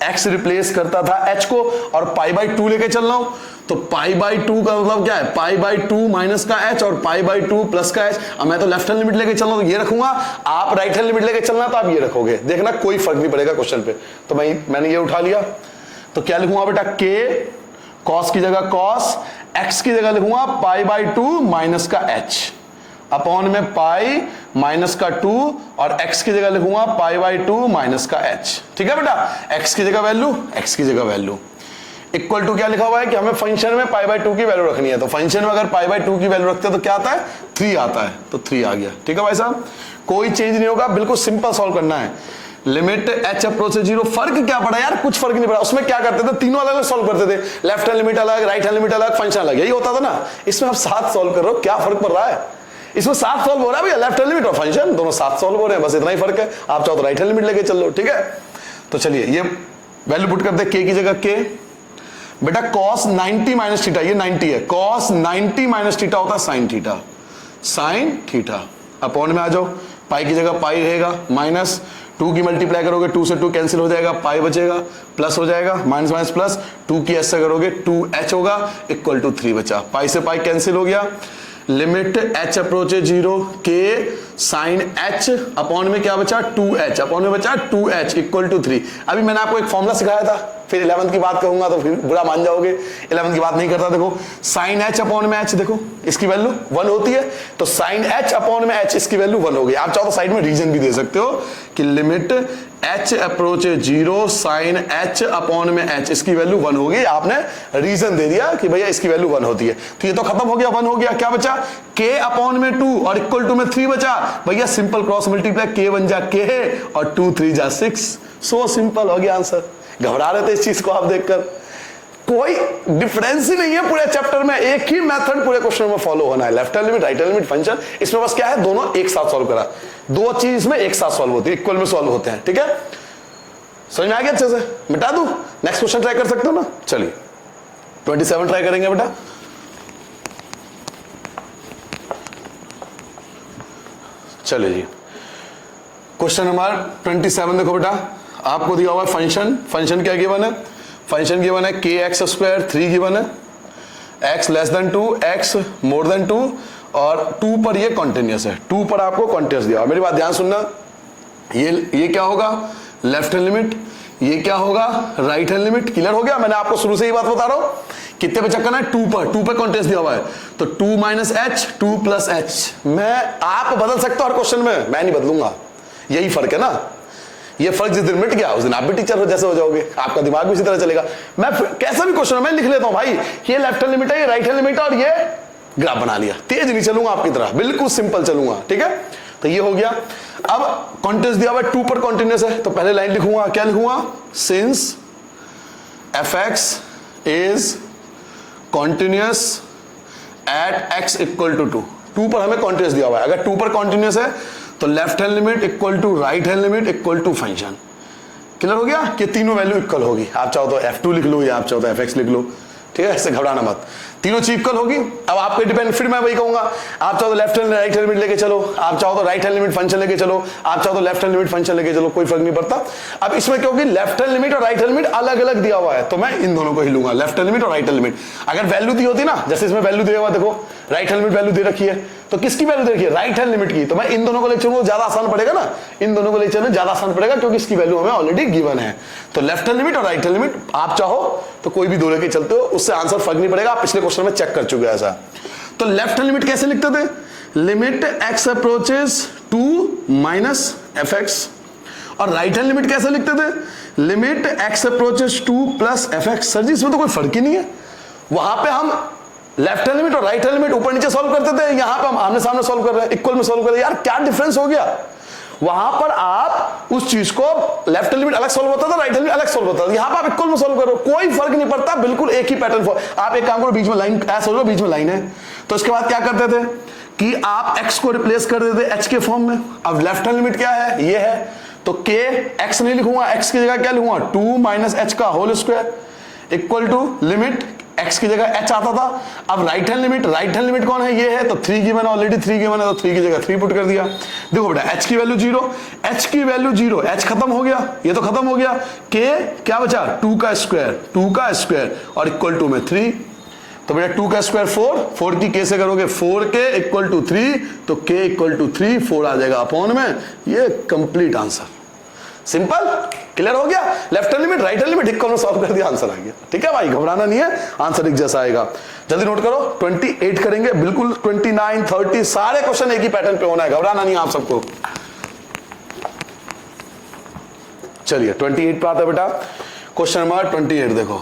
x रिप्लेस करता था h को, और π/2 लेके चल रहा हूं, तो π/2 का मतलब क्या है, π/2 माइनस का h और π/2 प्लस का h। अब मैं तो लेफ्ट हैंड लिमिट लेके चल रहा हूं तो ये रखूंगा, आप राइट हैंड लिमिट लेके चलना तो आप ये रखोगे, देखना कोई फर्क नहीं पड़ेगा क्वेश्चन पे। तो मैंने ये उठा लिया, तो क्या लिखूंगा बेटा, k cos की जगह cos, x की जगह लिखूंगा π/2 माइनस का h अपॉन में पाई माइनस का 2, और x की जगह लिखूंगा π/2 माइनस का h। ठीक है बेटा, x की जगह वैल्यू, x की जगह वैल्यू इक्वल टू क्या लिखा हुआ है कि हमें फंक्शन में π/2 की वैल्यू रखनी है, तो फंक्शन में अगर π/2 की वैल्यू रखते हैं तो क्या आता है, 3 आता है, तो 3 आ गया। ठीक है भाई साहब, कोई चेंज नहीं होगा, बिल्कुल सिंपल सॉल्व करना है। लिमिट एच अप्रोच 0, फर्क क्या पड़ा यार, कुछ फर्क नहीं पड़ा। उसमें क्या करते थे, तीनों अलग अलग सॉल्व करते थे, लेफ्ट हैंड लिमिट अलग, राइट हैंड लिमिट अलग, फंक्शन अलग, यही होता था ना। इसमें आप साथ सॉल्व कर रहे हो, क्या फर्क पड़ रहा है? इसमें साथ सॉल्व हो रहा है भैया, लेफ्ट हैंड लिमिट और फंक्शन दोनों साथ सॉल्व हो रहे हैं, बस इतना ही फर्क है। आप चाहो तो राइट हैंड लिमिट लेके चल लो, ठीक है। तो चलिए ये वैल्यू पुट करते हैं, के की जगह के, बेटा cos 90 माइनस थीटा, ये 90 है, cos 90 माइनस थीटा होता है sin theta, sin theta. Upon में आ जाओ, पाई की जगह पाई रहेगा, माइनस 2 की मल्टीप्लाई करोगे 2 से 2 कैंसिल हो जाएगा, पाई बचेगा, प्लस हो जाएगा, माइनस माइनस प्लस, 2 की एच से करोगे 2h होगा, इक्वल टू 3 बचा, पाई से पाई कैंसिल हो गया। लिमिट h अप्रोच 0 के साइन h, अपॉन में क्या बचा 2h, अपॉन में बचा 2h इक्वल टू 3। अभी मैंने आपको एक फॉर्मूला सिखाया था, फिर 11th की बात कहूंगा तो फिर बुरा मान जाओगे, 11th की बात नहीं करता। देखो साइन h अपॉन में h, देखो इसकी वैल्यू 1 होती है, तो साइन h अपॉन में h इसकी वैल्यू 1 होगी। आप चाहो तो साइड में रीजन भी दे सकते हो कि limit h approach 0 sine h upon में h इसकी वैल्यू 1 होगी, आपने रीजन दे दिया कि भैया इसकी वैल्यू 1 होती है। तो ये तो खत्म हो गया, 1 हो गया, क्या बचा k अपॉन में 2 और इक्वल टू में 3 बचा। भैया सिंपल क्रॉस मल्टीप्लाई, k 1 जा k और 2 3 जा 6, सो सिंपल हो गया आंसर। घबरा रहे थे इस चीज को आप देखकर, कोई डिफरेंस ही नहीं है पूरे चैप्टर में, एक ही मेथड पूरे क्वेश्चन में फॉलो होना है, left hand limit right hand limit function. इसमें बस क्या है, दोनों एक साथ सॉल्व करा, दो चीज इसमें एक साथ सॉल्व होती है, इक्वल में सॉल्व होते हैं, ठीक है। समझ में आ गया अच्छे से? मिटा दूं, नेक्स्ट क्वेश्चन ट्राई कर सकते हो ना। चलिए 27 ट्राई करेंगे बेटा। चलिए जी, क्वेश्चन नंबर 27 देखो बेटा, आपको दिया हुआ है फंक्शन, फंक्शन क्या गिवन है, फंक्शन गिवन है के एक्स स्क्वायर 3 गिवन है, x less then 2 x more than 2 और 2 पर ये कॉन्टिन्यूस है, 2 पर आपको कॉन्टिन्यूस दिया। मेरी बात ध्यान सुनना, ये क्या होगा लेफ्ट हैंड लिमिट, ये क्या होगा राइट हैंड लिमिट। क्लियर हो गया? मैंने आपको शुरू से ही बात बता रहा हूं, कितने पे चेक करना है, 2 पर कॉन्टिन्यूस दिया हुआ है, तो 2 माइनस एच 2 प्लस एच। मैं आप बदल सकते हो हर क्वेश्चन में, मैं नहीं बदलूंगा, यही फर्क है ना। ये फर्क जिस दिन मिट गया उस दिन आप भी टीचर हो जैसे हो जाओगे, आपका दिमाग भी इसी तरह चलेगा। मैं कैसा भी क्वेश्चन मैं लिख लेता हूं भाई, ये लेफ्ट हैंड लिमिट है, ये राइट हैंड लिमिट है और ये ग्राफ बना लिया, तेज नहीं चलूंगा आपकी तरह, बिल्कुल सिंपल चलूंगा, ठीक है। तो ये हो गया। अब कॉन्टिन्यूस दिया हुआ है, 2 पर कॉन्टिन्यूस है, तो पहले लाइन लिखूंगा, क्या लिखूंगा, since fx is continuous at x equal to 2। 2 पर हमें कॉन्टिन्यूस दिया हुआ है, अगर 2 पर कॉन्टिन्यूस है तो left hand limit equal to right hand limit equal to function. Clear हो गया कि तीनों वैल्यू इक्वल होगी। आप चाहो तो f2 लिख लो या आप चाहो तो fx लिख लो, ठीक है, इससे घबराना मत, तीनों चीज इक्वल होगी। अब आप पे डिपेंड, फिर मैं वही कहूंगा, आप चाहो तो left hand right hand limit लेके चलो, आप चाहो तो राइट हैंड लिमिट फंक्शन लेके चलो, आप चाहो तो लेफ्ट हैंड लिमिट फंक्शन लेके चलो, कोई फर्क नहीं पड़ता। अब इसमें क्योंकि लेफ्ट हैंड लिमिट और राइट हैंड लिमिट अलग अलग दिया हुआ है, तो मैं इन दोनों को ही लूंगा, लेफ्ट हैंड लिमिट और राइट हैंड लिमिट। अगर वैल्यू दी होती ना, जैसे इसमें वैल्यू दिया हुआ देखो, राइट हैंड लिमिट वैल्यू दे रखी है, तो किसकी वैल्यू दे रखी है, राइट हैंड लिमिट की, तो मैं इन दोनों को ले चलूंगा, ज्यादा आसान पड़ेगा ना, इन दोनों को ले चलना ज्यादा आसान पड़ेगा क्योंकि इसकी वैल्यू हमें ऑलरेडी गिवन है। तो लेफ्ट हैंड लिमिट और राइट हैंड लिमिट आप चाहो तो कोई भी दो लेके चलते हो, उससे आंसर फर्क नहीं पड़ेगा, आप पिछले क्वेश्चन में चेक कर चुके हैं ऐसा। तो लेफ्ट हैंड लिमिट कैसे लिखते थे, limit x approaches 2 minus fx, और राइट हैंड लिमिट कैसे लिखते थे, limit x approaches 2 plus fx। Sir ji इसमें तो कोई फर्क ही नहीं है, वहां पे हम लेफ्ट हैंड लिमिट और राइट हैंड लिमिट ऊपर नीचे सॉल्व करते थे, यहां पे हम आमने सामने सॉल्व कर रहे हैं, इक्वल में सॉल्व कर रहे हैं। यार क्या डिफरेंस हो गया, वहां पर आप उस चीज को लेफ्ट हैंड लिमिट अलग सॉल्व होता था, राइट हैंड लिमिट अलग सॉल्व होता था, यहां पर आप इक्वल में सॉल्व करो, कोई फर्क नहीं पड़ता, बिल्कुल एक ही पैटर्न। आप एक काम करो, बीच में लाइन ऐसा सोच लो, बीच में लाइन है, तो इसके बाद क्या करते थे कि आप x को रिप्लेस कर देते h के फॉर्म में। अब लेफ्ट हैंड लिमिट क्या है, ये है, तो k x नहीं लिखूंगा, x की जगह क्या लिखूंगा 2 माइनस h का whole square equal to limit x की जगह h आता था। अब राइट हैंड लिमिट कौन है, ये है, तो 3 गिवन है, ऑलरेडी 3 गिवन है, तो 3 की जगह 3 पुट कर दिया। देखो बेटा h की वैल्यू 0, h की वैल्यू 0, h खत्म हो गया, ये तो खत्म हो गया, k क्या बचा 2 का स्क्वायर और इक्वल टू में 3, तो बेटा 2 का स्क्वायर 4 की k से करोगे 4k इक्वल टू 3, तो k इक्वल टू 3 4 आ जाएगा अपॉन में, ये कंप्लीट आंसर। सिंपल, क्लियर हो गया, left hand limit right hand limit equal में सॉल्व कर दिया, आंसर आ गया। ठीक है भाई, घबराना नहीं है, आंसर एक जैसा आएगा। जल्दी नोट करो, 28 करेंगे, बिल्कुल 29 30 सारे क्वेश्चन एक ही पैटर्न पे होना है, घबराना नहीं आप सबको। चलिए 28 पे आता है बेटा, क्वेश्चन नंबर 28 देखो,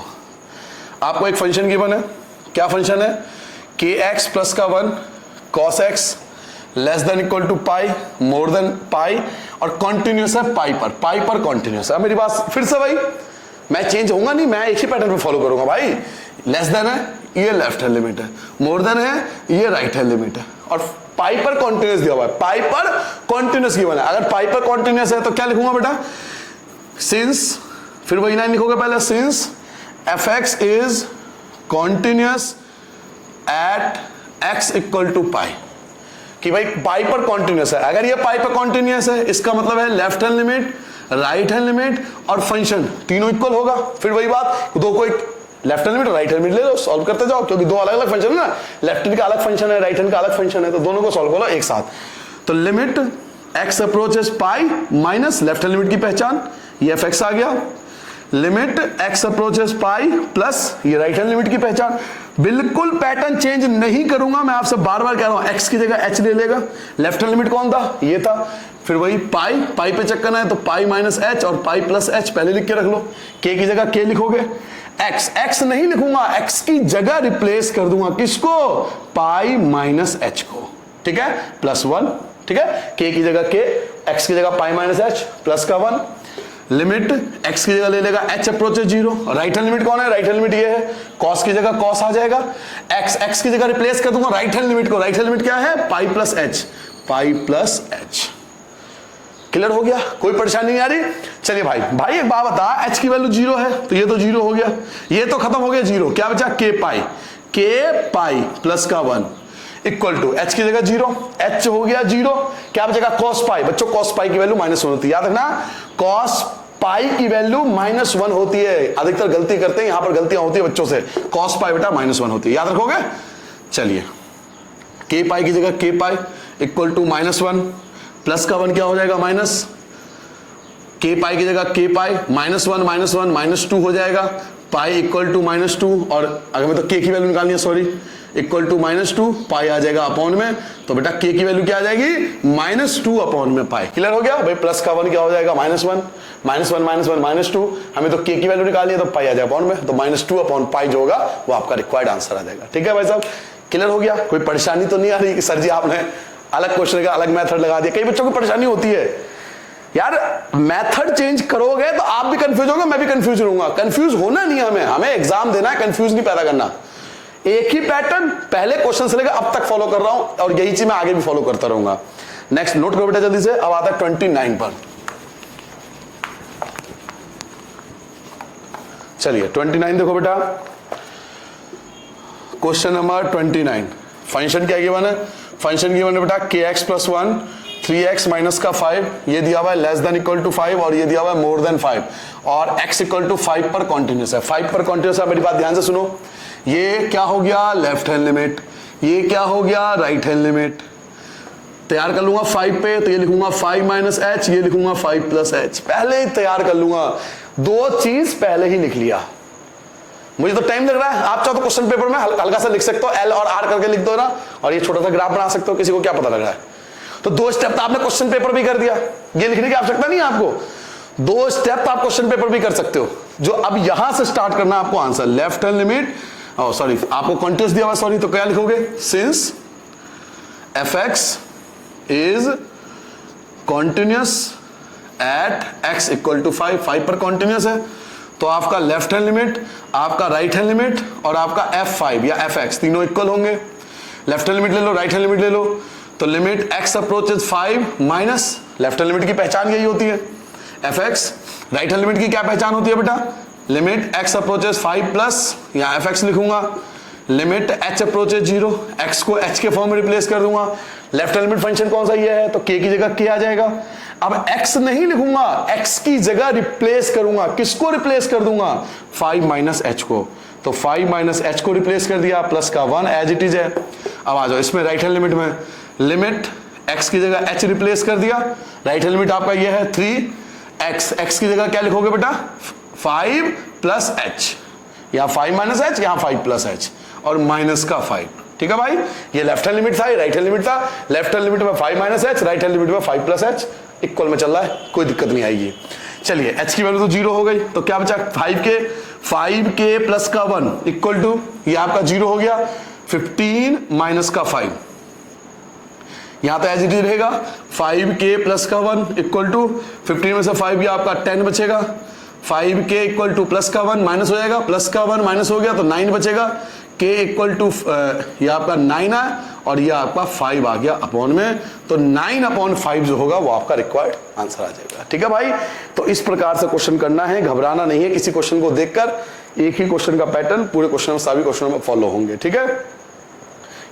आपको एक फंक्शन गिवन है, क्या फंक्शन है, के एक्स प्लस का 1 cos X less than equal to pi more than pi, और कॉन्टिन्यूस है पाई पर कॉन्टिन्यूस है। मेरी बात फिर से भाई, मैं चेंज होऊंगा नहीं, मैं एक ही पैटर्न पे फॉलो करूंगा भाई। लेस देन है, ये लेफ्ट हैंड लिमिट है, मोर देन है, ये राइट हैंड लिमिट है, और पाई पर कॉन्टिन्यूस दिया हुआ है, पाई पर कॉन्टिन्यूस गिवन है। अगर पाई पर कॉन्टिन्यूस है तो क्या लिखूंगा बेटा, सिंस, फिर वही लाइन लिखोगे पहले, since F x is continuous at x equal to pi, कि भाई पाई पर कॉन्टिन्यूस है। अगर ये पाई पर कॉन्टिन्यूस है इसका मतलब है left hand limit, right hand limit और फंक्शन तीनों इक्वल होगा। फिर वही बात, दो को एक left hand limit right hand limit ले लो, सॉल्व करते जाओ, क्योंकि दो अलग अलग फंक्शन है ना, लेफ्ट हैंड का अलग फंक्शन है, राइट हैंड का अलग फंक्शन है, तो दोनों को सॉल्व करो एक साथ। तो limit x approaches pi minus left hand limit की पहचान, ये एफ एक्स आ गया, limit x approaches pi plus ये राइट हैंड लिमिट की पहचान। बिल्कुल पैटर्न चेंज नहीं करूंगा, मैं आपसे बार बार कह रहा हूं, एक्स की जगह एच ले लेगा, लेफ्ट हैंड लिमिट कौन था, ये था, फिर वही पाई पे चेक करना है तो पाई माइनस एच और पाई प्लस एच पहले लिख के रख लो, के की जगह के लिखोगे, एक्स नहीं लिखूंगा, एक्स की जगह रिप्लेस कर दूंगा किसको, पाई माइनस एच को, ठीक है, प्लस 1, ठीक है, के की जगह के, एक्स की जगह पाई माइनस एच प्लस का 1, लिमिट एक्स की जगह ले लेगा H approaches 0, right hand limit कौन है, राइट हैंड लिमिट ये है, कॉस की जगह कॉस आ जाएगा, एक्स की जगह रिप्लेस कर दूंगा राइट हैंड लिमिट को, राइट हैंड लिमिट क्या है, पाई प्लस एच। क्लियर हो गया, कोई परेशानी नहीं आ रही। चलिए भाई एक बात बता, एच की वैल्यू 0 है तो ये तो 0 हो गया, ये तो खत्म हो गया 0, क्या बचा, के पाई प्लस का 1 इक्वल टू एच की जगह 0, एच हो गया 0, क्या बचेगा, कॉस पाई। बच्चों कॉस पाई की वैल्यू -1 होती है, याद रखना, कॉस पाई की वैल्यू -1 होती है। अधिकतर गलती करते हैं, यहां पर गलतियां होती है बच्चों से, कॉस पाई बेटा -1 होती है, याद रखोगे। चलिए के पाई की जगह के पाई इक्वल टू -1 प्लस का 1 क्या हो जाएगा, माइनस, के पाई की जगह के पाई -1 -2 हो जाएगा, पाई इक्वल टू -2, और अगर मैं तो के की वैल्यू निकालनी है, सॉरी, इक्वल टू -2, पाई आ जाएगा अपॉन में, तो बेटा के की वैल्यू क्या आ जाएगी, -2 अपॉन में पाई। क्लियर हो गया भाई, प्लस का 1 क्या हो जाएगा, -1 -2, हमें तो के की वैल्यू निकालनी है तो पाई आ जाएगा अपॉन में, तो -2 अपॉन पाई जो होगा वो आपका रिक्वायर्ड आंसर आ जाएगा। ठीक है भाई साहब, क्लियर हो गया, कोई परेशानी तो नहीं आ रही कि सर जी आपने अलग क्वेश्चन का अलग मेथड लगा दिया। कई बच्चों को परेशानी होती है यार, मेथड चेंज करोगे तो आप भी कंफ्यूज होगे, मैं भी कंफ्यूज रहूंगा। कंफ्यूज होना नहीं है, हमें एग्जाम देना है, कंफ्यूज नहीं पैदा करना। एक ही पैटर्न पहले क्वेश्चन से लेकर अब तक फॉलो कर रहा हूं, और यही चीज मैं आगे भी फॉलो करता रहूंगा। नेक्स्ट नोट करो बेटा जल्दी से, अब आता है 29 पर। चलिए 29 देखो बेटा, क्वेश्चन नंबर 29, फंक्शन क्या गिवन है, फंक्शन गिवन है बेटा kx प्लस 1 3x माइनस का 5, ये दिया हुआ है लेस देन इक्वल टू 5, और ये दिया हुआ है मोर देन 5, और x इक्वल टू 5 पर कॉन्टिन्यूस है। 5 पर कॉन्टिन्यूस है, मेरी बात ध्यान से सुनो, ये क्या हो गया, लेफ्ट हैंड लिमिट, ये क्या हो गया, राइट हैंड लिमिट। तैयार कर लूंगा 5 पे, तो ये लिखूंगा 5 माइनस एच, ये लिखूंगा 5 प्लस एच, पहले ही तैयार कर लूंगा, दो चीज पहले ही लिख लिया। मुझे तो टाइम लग रहा है, आप चाहो तो क्वेश्चन पेपर में हल्का सा लिख सकते हो, एल और आर करके लिख दो ना, और ये छोटा सा ग्राफ बना सकते हो, किसी को क्या पता लग रहा है। तो 2 स्टेप तो आपने क्वेश्चन पेपर भी कर दिया, ये लिखने की आवश्यकता नहीं है आपको, 2 स्टेप तो आप क्वेश्चन पेपर भी कर सकते हो। जो अब यहां से स्टार्ट करना आपको answer, left hand limit, sorry आपको कॉन्टिन्यूस दिया हुआ, सॉरी, तो क्या लिखोगे, since F x is continuous at x equal to 5 पर कॉन्टिन्यूस है, तो आपका लेफ्ट हैंड लिमिट, आपका राइट हैंड लिमिट और आपका f5 या fx तीनों इक्वल होंगे। लेफ्ट हैंड लिमिट ले लो, राइट हैंड लिमिट ले लो, तो limit x approaches 5 minus, left hand limit की पहचान यही होती है fx, राइट हैंड लिमिट की क्या पहचान होती है बेटा, लिमिट x अप्रोचेस 5 प्लस, या fx लिखूंगा, लिमिट h अप्रोचेस 0, x को h के फॉर्म में रिप्लेस कर दूंगा, लेफ्ट हैंड लिमिट फंक्शन कौन सा ये है, तो k की जगह k आ जाएगा। अब x नहीं लिखूंगा, x की जगह रिप्लेस करूंगा, किसको रिप्लेस कर दूंगा, 5 माइनस एच को, तो 5 माइनस एच को रिप्लेस कर दिया, प्लस का 1 एज इट इज है। अब आ जाओ इसमें राइट हैंड लिमिट में, लिमिट x की जगह h रिप्लेस कर दिया, राइट हैंड लिमिट आपका ये है 3x, x की जगह क्या लिखोगे बेटा, 5 प्लस एच, या 5 माइनस एच, यहाँ 5 प्लस एच, और माइनस का 5। ठीक है भाई, ये लेफ्ट हैंड लिमिट था, ये राइट हैंड लिमिट था, लेफ्ट हैंड लिमिट में 5 minus H, right hand limit में 5 प्लस एच, इक्वल में चल रहा है, कोई दिक्कत नहीं आएगी। चलिए h की वैल्यू तो 0 हो गई, तो क्या बचा, 5k प्लस का 1 इक्वल टू, ये आपका 0 हो गया, 15 माइनस का 5, यहां तो एज इट इज रहेगा 5k प्लस का 1 इक्वल टू 15 में से 5 गया आपका 10 बचेगा, 5k इक्वल टू प्लस का 1 माइनस हो जाएगा, प्लस का 1 माइनस हो गया तो 9 बचेगा, k इक्वल टू ये आपका 9 है और ये आपका 5 आ गया अपॉन में, तो 9/5 जो होगा वो आपका रिक्वायर्ड आंसर आ जाएगा। ठीक है भाई, तो इस प्रकार से क्वेश्चन करना है, घबराना नहीं है किसी क्वेश्चन को देखकर, एक ही क्वेश्चन का पैटर्न पूरे क्वेश्चन में सभी क्वेश्चनों में फॉलो होंगे। ठीक है,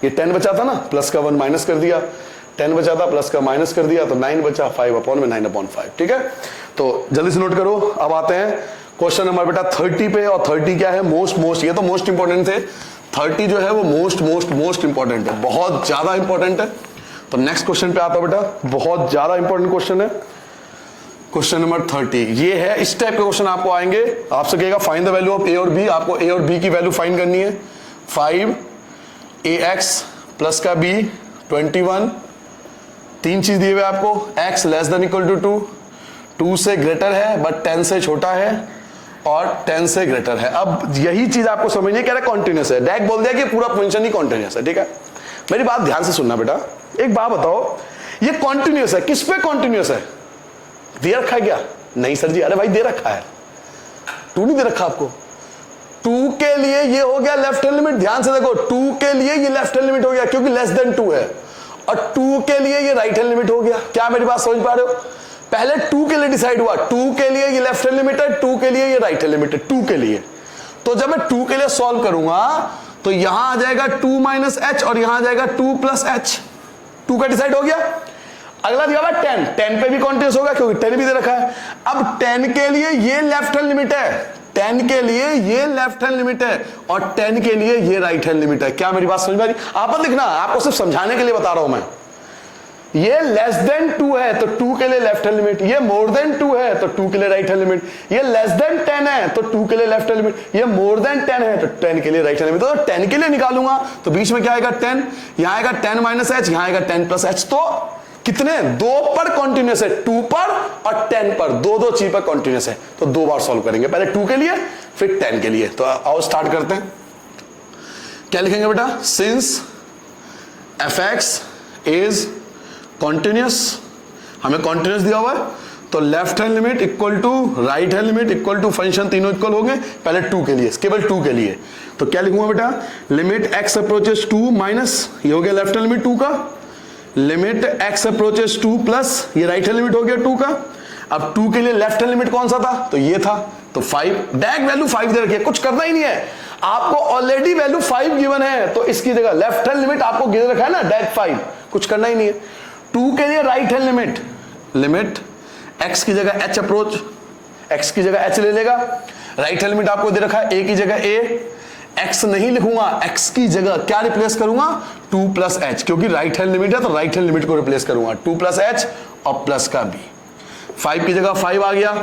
ये 10 बचा था ना, प्लस का 1 माइनस कर दिया, 10 बचा था प्लस का माइनस कर दिया तो 9 बचा, 5 अपॉन में 9/5। ठीक है, तो जल्दी से नोट करो। अब आते हैं क्वेश्चन नंबर बेटा 30 पे, और 30 क्या है, मोस्ट ये तो मोस्ट इंपॉर्टेंट थे, 30 जो है वो मोस्ट इंपॉर्टेंट है, बहुत ज्यादा इंपॉर्टेंट है। तो नेक्स्ट क्वेश्चन पे आता है बेटा, बहुत ज्यादा इंपॉर्टेंट क्वेश्चन है, क्वेश्चन नंबर 30। ये है, इस टाइप के क्वेश्चन आपको आएंगे, आपसे कहेगा फाइंड द वैल्यू ऑफ ए और बी, आपको ए और बी की वैल्यू फाइंड करनी है। 5ax प्लस का b 21, तीन चीज दिए हुए आपको, x less than equal to 2, 2 से ग्रेटर है बट 10 से छोटा है, और 10 से ग्रेटर है। अब यही चीज आपको समझनी है, कह रहा है कॉन्टिन्यूस है, डायरेक्ट बोल दिया कि पूरा फंक्शन ही कॉन्टिन्यूस है। ठीक है, मेरी बात ध्यान से सुनना बेटा, एक बात बताओ, ये कॉन्टिन्यूस है, किस पे कॉन्टिन्यूस है, दे रखा है क्या? नहीं सर जी, अरे भाई दे रखा है, 2 नहीं दे रखा आपको, 2 के लिए ये हो गया लेफ्ट हैंड लिमिट, ध्यान से देखो, 2 के लिए ये लेफ्ट हैंड लिमिट हो गया क्योंकि लेस देन 2 है, और 2 के लिए ये राइट हैंड लिमिट हो गया। क्या मेरी बात समझ पा रहे हो? पहले 2 के लिए डिसाइड हुआ, 2 के लिए ये लेफ्ट हैंड लिमिट है, 2 के लिए ये राइट हैंड लिमिट है, 2 के लिए। तो जब मैं 2 के लिए सॉल्व करूंगा तो यहां आ जाएगा 2 माइनस एच और यहां आ जाएगा 2 प्लस एच, 2 का डिसाइड हो गया। अगला दिया हुआ 10, 10 पे भी कॉन्टिन्यूस होगा क्योंकि 10 भी दे रखा है। अब 10 के लिए ये लेफ्ट हैंड लिमिट है, 10 के लिए ये लेफ्ट हैंड लिमिट है, और 10 के लिए ये राइट हैंड लिमिट है। क्या मेरी बात समझ में आ रही? आप मत लिखना, आपको सिर्फ समझाने के लिए बता रहा हूं मैं। ये लेस देन 2 है तो 2 के लिए लेफ्ट हैंड लिमिट, ये मोर देन 2 है तो 2 के लिए राइट हैंड लिमिट, ये लेस देन 10 है तो 2 के लिए लेफ्ट हैंड लिमिट, ये मोर देन 10 है तो 10 के लिए राइट हैंड लिमिट। तो 10 के लिए निकालूंगा तो बीच में क्या आएगा 10, यहां आएगा 10 माइनस एच, यहां आएगा 10 प्लस एच। तो कितने, 2 पर कॉन्टिन्यूस है, 2 पर और 10 पर, दो चीज पर कॉन्टिन्यूस है। तो 2 बार सॉल्व करेंगे, पहले 2 के लिए फिर 10 के लिए। तो आओ स्टार्ट करते हैं। क्या लिखेंगे बेटा, सिंस fx इज कॉन्टिन्यूस, हमें कॉन्टिन्यूस दिया हुआ है, तो left hand limit equal to right hand limit equal to function, तीनों इक्वल हो गए। पहले 2 के लिए, केवल 2 के लिए, तो क्या लिखूंगा बेटा, लिमिट x अप्रोचेस 2 माइनस, ये हो गया लेफ्ट हैंड लिमिट 2 का, लिमिट x अप्रोचेस 2 प्लस ये राइट हैंड लिमिट हो गया 2 का। अब 2 के लिए लेफ्ट हैंड लिमिट कौन सा था, तो ये था, तो 5, डायरेक्ट वैल्यू 5 दे रखी है, कुछ करना ही नहीं है, आपको ऑलरेडी वैल्यू 5 गिवन है, तो इसकी जगह लेफ्ट हैंड लिमिट आपको दे रखा है ना, डायरेक्ट 5, कुछ करना ही नहीं है। 2 के लिए right hand limit, limit x की जगह h अप्रोच, x की जगह h ले लेगा, राइट हैंड लिमिट आपको दे रखा है a की जगह a, x नहीं लिखूंगा, x की जगह क्या रिप्लेस करूंगा, 2 प्लस एच, क्योंकि राइट हैंड लिमिट है तो राइट हैंड लिमिट को रिप्लेस करूंगा, 2 प्लस एच और प्लस का b, 5 की जगह 5 आ गया,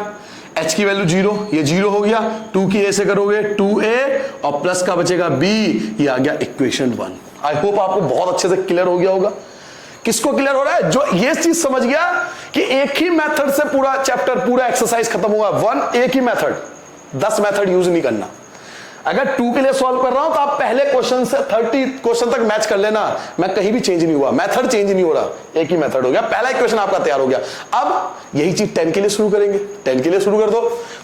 h की वैल्यू 0, ये 0 हो गया, 2 की a से करोगे 2a और प्लस का बचेगा b, ये आ गया इक्वेशन 1। आई होप आपको बहुत अच्छे से क्लियर हो गया होगा। किसको क्लियर हो रहा है, जो ये चीज समझ गया कि एक ही मेथड से पूरा चैप्टर, पूरा एक्सरसाइज खत्म हुआ, 1 एक ही मेथड, 10 मेथड यूज नहीं करना। अगर 2 के लिए सॉल्व कर रहा हूं तो आप पहले क्वेश्चन से 30 क्वेश्चन तक मैच कर लेना, मैं कहीं भी चेंज नहीं हुआ, मेथड चेंज नहीं हो रहा, एक ही मेथड हो गया, पहला इक्वेशन आपका तैयार हो गया। अब यही चीज 10 के लिए शुरू करेंगे, 10 के लिए शुरू कर दो,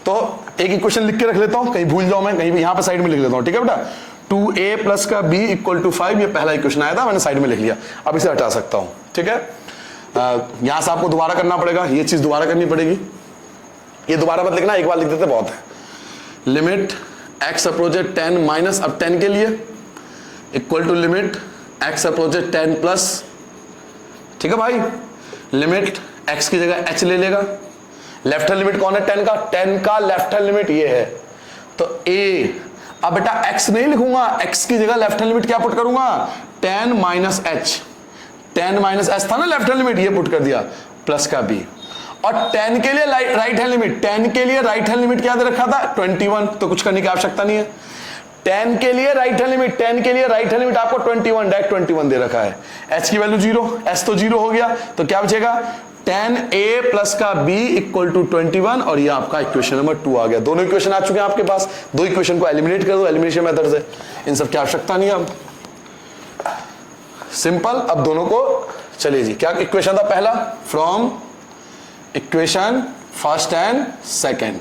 तो एक इक्वेशन लिख के रख लेता हूं, कहीं भूल जाऊं मैं, कहीं भी यहां पे साइड में लिख लेता हूं, ठीक है बेटा, 2a प्लस का b इक्वल टू 5, ये पहला इक्वेशन आया था, मैंने साइड में लिख लिया, अब इसे हटा सकता हूं, ठीक है। यहां से आपको दोबारा करना पड़ेगा, ये चीज दोबारा करनी पड़ेगी, ये दोबारा मत लिखना, एक बार लिख देते बहुत है। लिमिट x अप्रोचेस 10 माइनस, अब 10 के लिए equal to limit x approaches 10 plus, ठीक है भाई, लिमिट x की जगह h ले लेगा, लेफ्ट हैंड लिमिट कौन है 10 का, 10 का लेफ्ट हैंड लिमिट ये है, तो a, अब बेटा x नहीं लिखूंगा, x की जगह लेफ्ट हैंड लिमिट क्या पुट करूंगा, 10 माइनस h, 10 माइनस h था ना लेफ्ट हैंड लिमिट, ये पुट कर दिया, प्लस का b, और 10 के लिए राइट हैंड लिमिट, 10 के लिए राइट हैंड लिमिट क्या दे रखा था 21, तो कुछ करने की आवश्यकता नहीं है। 10 के लिए राइट हैंड लिमिट, 10 के लिए राइट हैंड लिमिट आपको 21, डायरेक्ट 21 दे रखा है, h की वैल्यू 0, s तो 0 हो गया, तो क्या बचेगा 10a प्लस का b इक्वल टू 21, और ये आपका इक्वेशन नंबर 2 आ गया। दोनों इक्वेशन आ चुके हैं आपके पास, दो इक्वेशन को एलिमिनेट कर दो एलिमिनेशन मेथड से, इन सब की आवश्यकता नहीं है अब, सिंपल। अब दोनों को चलिए जी, क्या इक्वेशन था पहला? From equation first and second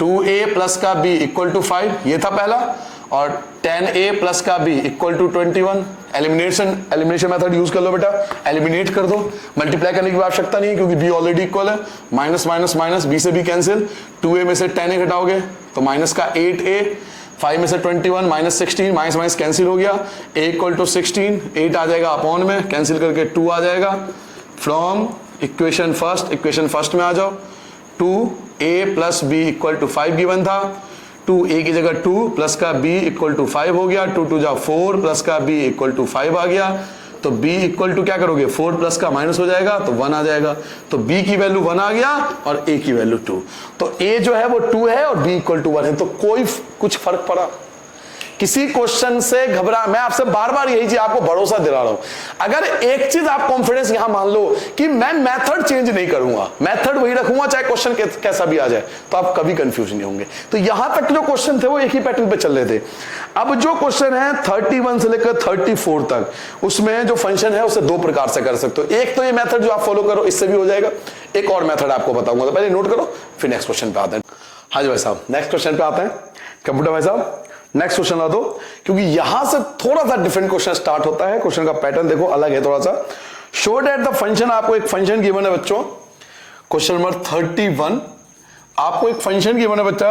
2a plus का b इक्वल टू 5, ये था पहला, और 10a प्लस का b equal to 21। Elimination method use कर लो बेटा, एलिमिनेट कर दो, मल्टीप्लाई करने की आवश्यकता नहीं है क्योंकि b ऑलरेडी इक्वल है। माइनस माइनस माइनस, b से b कैंसिल, 2a में से 10a घटाओगे तो माइनस का 8a, 5 में से 21 माइनस 16, माइनस माइनस कैंसिल हो गया, a इक्वल टू 16, 8 आ जाएगा अपॉन में, कैंसिल करके 2 आ जाएगा। फ्रॉम इक्वेशन फर्स्ट में आ जाओ, 2a plus b equal to 5 given था, 2a की जगह 2 प्लस का b इक्वल टू 5 हो गया, 2 2 जा 4 प्लस का b इक्वल टू 5 आ गया, तो b इक्वल टू क्या करोगे, 4 प्लस का माइनस हो जाएगा तो 1 आ जाएगा, तो b की वैल्यू 1 आ गया और a की वैल्यू 2, तो a जो है वो 2 है और b इक्वल टू 1 है, तो कोई कुछ फर्क पड़ा? किसी क्वेश्चन से घबरा, मैं आपसे बार बार यही चीज आपको भरोसा दिला रहा हूं, अगर एक चीज आप कॉन्फिडेंस यहां मान लो कि मैं मेथड चेंज नहीं करूंगा, मेथड वही रखूंगा चाहे क्वेश्चन कैसा भी आ जाए, तो आप कभी कंफ्यूज नहीं होंगे। तो यहां तक जो क्वेश्चन थे वो एक ही पैटर्न पे चल रहे थे। अब जो क्वेश्चन है 31 से लेकर 34 तक, उसमें जो फंक्शन है उसे दो प्रकार से कर सकते हो। एक तो ये मेथड जो आप फॉलो करो इससे भी हो जाएगा, एक और मेथड आपको बताऊंगा, तो पहले नोट करो फिर नेक्स्ट क्वेश्चन पे आते हैं। हाँ जी भाई साहब, नेक्स्ट क्वेश्चन पे आते हैं। कंप्यूटर भाई साहब नेक्स्ट क्वेश्चन ला दो, क्योंकि यहां से थोड़ा सा डिफरेंट क्वेश्चन स्टार्ट होता है। क्वेश्चन का पैटर्न देखो अलग है थोड़ा सा। शो दैट द फंक्शन, आपको एक फंक्शन गिवन है बच्चों, क्वेश्चन नंबर 31, आपको एक फंक्शन गिवन है बच्चा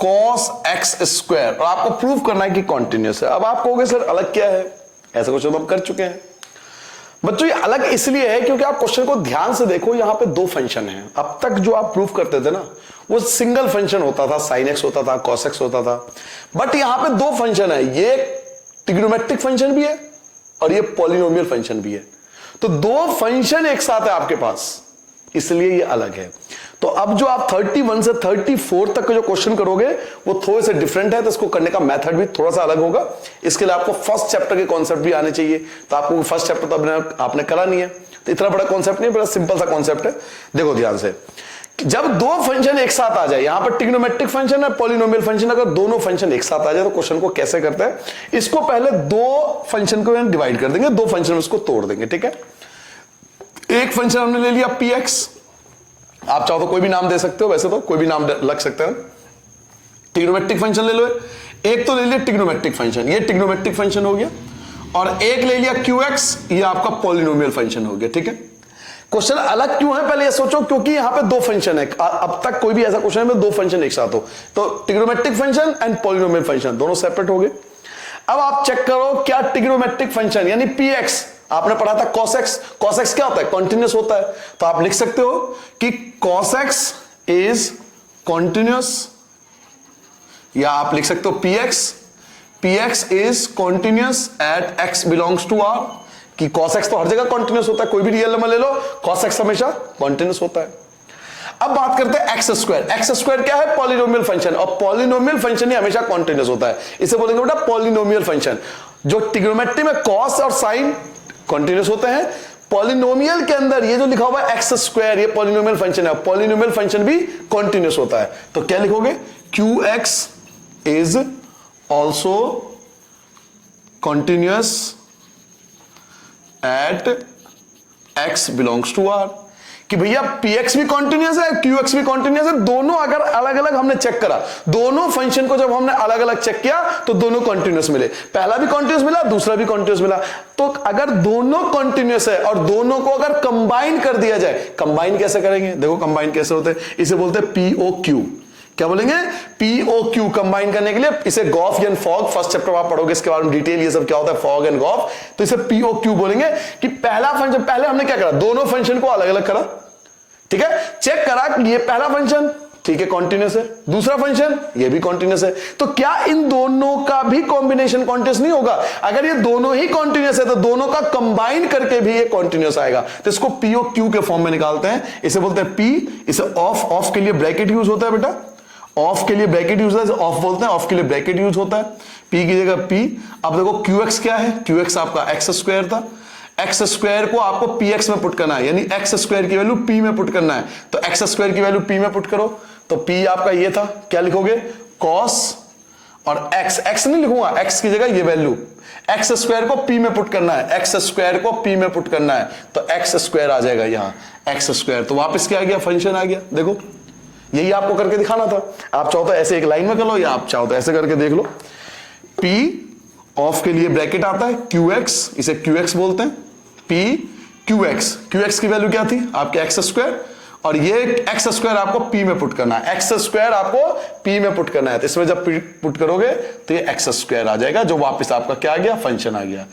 cos x स्क्वायर, और आपको प्रूव करना है कि कॉन्टिन्यूस है। अब आप कहोगे सर अलग क्या है, ऐसा क्वेश्चन तो हम कर चुके हैं। बच्चों ये अलग इसलिए है क्योंकि आप क्वेश्चन को ध्यान से देखो, यहां पे दो फंक्शन हैं। अब तक जो आप प्रूव करते थे ना वो सिंगल फंक्शन होता था, sin x होता था, cos x होता था, बट यहां पे दो फंक्शन है, ये ट्रिग्नोमेट्रिक फंक्शन भी है और ये पॉलिनोमियल फंक्शन भी है, तो दो फंक्शन एक साथ है आपके पास, इसलिए ये अलग है। तो अब जो आप 31 से 34 तक के जो क्वेश्चन करोगे वो थोड़े से डिफरेंट है, तो इसको करने का मेथड भी थोड़ा सा अलग होगा। इसके लिए आपको फर्स्ट चैप्टर के कॉन्सेप्ट भी आने चाहिए, तो आपको फर्स्ट चैप्टर तो आपने करा नहीं है, तो इतना बड़ा कॉन्सेप्ट नहीं, बड़ा सिंपल सा कॉन्सेप्ट है। देखो ध्यान से, जब दो फंक्शन एक साथ आ जाए, यहां पर ट्रिग्नोमेट्रिक फंक्शन है, पॉलिनोमियल फंक्शन, अगर दोनों फंक्शन एक साथ आ जाए तो क्वेश्चन को कैसे करते हैं, इसको पहले दो फंक्शन को डिवाइड कर देंगे, दो फंक्शन में इसको तोड़ देंगे, ठीक है। एक फंक्शन हमने ले लिया px, आप चाहो तो कोई भी नाम दे सकते हो, वैसे तो कोई भी नाम लग सकता है। ट्रिग्नोमेट्रिक फंक्शन ले लो, एक तो ले लिया ट्रिग्नोमेट्रिक फंक्शन, ये ट्रिग्नोमेट्रिक फंक्शन हो गया, और एक ले लिया qx, ये आपका पॉलिनोमियल फंक्शन हो गया, ठीक है। क्वेश्चन अलग क्यों है पहले ये सोचो, क्योंकि यहां पे दो फंक्शन है। अब तक कोई भी ऐसा क्वेश्चन है दो फंक्शन एक साथ हो, तो trigonometric function and polynomial function दोनों सेपरेट हो गए। अब आप चेक करो क्या ट्रिग्नोमेट्रिक फंक्शन यानी px, आपने पढ़ा था cos x क्या होता है, कॉन्टिन्यूस होता है, तो आप लिख सकते हो कि cos x इज कॉन्टिन्यूस, या आप लिख सकते हो px is continuous at x belongs to r, कि cos x तो हर जगह कॉन्टिन्यूस होता है, कोई भी रियल नंबर ले लो cos x हमेशा कॉन्टिन्यूस होता है। अब बात करते हैं एक्स स्क्वायर क्या है, पॉलिनोमियल फंक्शन, और पॉलिनोमियल फंक्शन ही हमेशा कॉन्टिन्यूस होता है, इसे बोलेंगे बेटा पॉलिनोमियल फंक्शन। जो ट्रिग्नोमेट्री में कॉस और साइन कॉन्टिन्यूस होते हैं, पॉलिनोमियल के अंदर ये जो लिखा हुआ है एक्स स्क्वायर, ये पॉलिनोमियल फंक्शन है, पॉलिनोमियल फंक्शन भी कॉन्टिन्यूस होता है। तो क्या लिखोगे, qx is also continuous at x belongs to r, कि भैया px भी कॉन्टिन्यूस है, qx भी कॉन्टिन्यूस है, दोनों अगर अलग अलग हमने चेक करा, दोनों फंक्शन को जब हमने अलग अलग चेक किया तो दोनों कॉन्टिन्यूस मिले, पहला भी कॉन्टिन्यूस मिला दूसरा भी कॉन्टिन्यूस मिला। तो अगर दोनों कॉन्टिन्यूस है और दोनों को अगर कंबाइन कर दिया जाए, कंबाइन कैसे करेंगे, देखो कंबाइन कैसे होते हैं, इसे बोलते हैं POQ, क्या बोलेंगे, POQ। कंबाइन करने के लिए इसे gof and fog, first chapter आप पढ़ोगे इसके बारे में डिटेल, ये सब क्या होता है फॉग एंड गॉफ, तो इसे POQ बोलेंगे कि पहला फंक्शन, पहले हमने क्या करा, दोनों फंक्शन को अलग अलग करा, ठीक है, चेक करा कि ये पहला फंक्शन ठीक है कॉन्टिन्यूस है, दूसरा फंक्शन ये भी कॉन्टिन्यूस है, तो क्या इन दोनों का भी कॉम्बिनेशन कॉन्टिन्यूस नहीं होगा, अगर ये दोनों ही कॉन्टिन्यूस है तो दोनों का कंबाइन करके भी ये कॉन्टिन्यूस आएगा, तो इसको POQ के फॉर्म में निकालते हैं, इसे बोलते हैं P, इसे ऑफ के लिए ब्रैकेट यूज होता है बेटा, ऑफ के लिए ब्रैकेट यूज होता है, ऑफ बोलते हैं, ऑफ के लिए ब्रैकेट यूज होता है, P की जगह P। अब देखो QX क्या है, QX आपका एक्स स्क्वायर था, एक्स स्क्वायर को आपको px में पुट करना है, यानी एक्स स्क्वायर की वैल्यू p में पुट करना है, तो एक्स स्क्वायर की वैल्यू p में पुट करो, तो p आपका ये था, क्या लिखोगे cos और एक्स नहीं लिखूंगा, एक्स की जगह ये वैल्यू, एक्स स्क्वायर को पी में पुट करना है, एक्स स्क्वायर को पी में पुट करना है, तो एक्स स्क्वायर आ जाएगा यहां, एक्स स्क्वायर, तो वापस क्या आ गया, फंक्शन आ गया। देखो यही आपको करके दिखाना था, आप चाहो तो ऐसे एक लाइन में कर लो, या आप चाहो तो ऐसे करके देख लो। पी ऑफ के लिए ब्रैकेट आता है क्यू एक्स, इसे क्यू एक्स बोलते हैं, पी क्यू एक्स की वैल्यू क्या थी आपके एक्स स्क्वायर, और ये एक्स स्क्वायर आपको पी में पुट करना है, एक्स स्क्वायर आपको पी में पुट करना है, तो इसमें जब पी पुट करोगे तो ये एक्स स्क्वायर आ जाएगा, जो वापस आपका क्या आ गया, फंक्शन आ गया।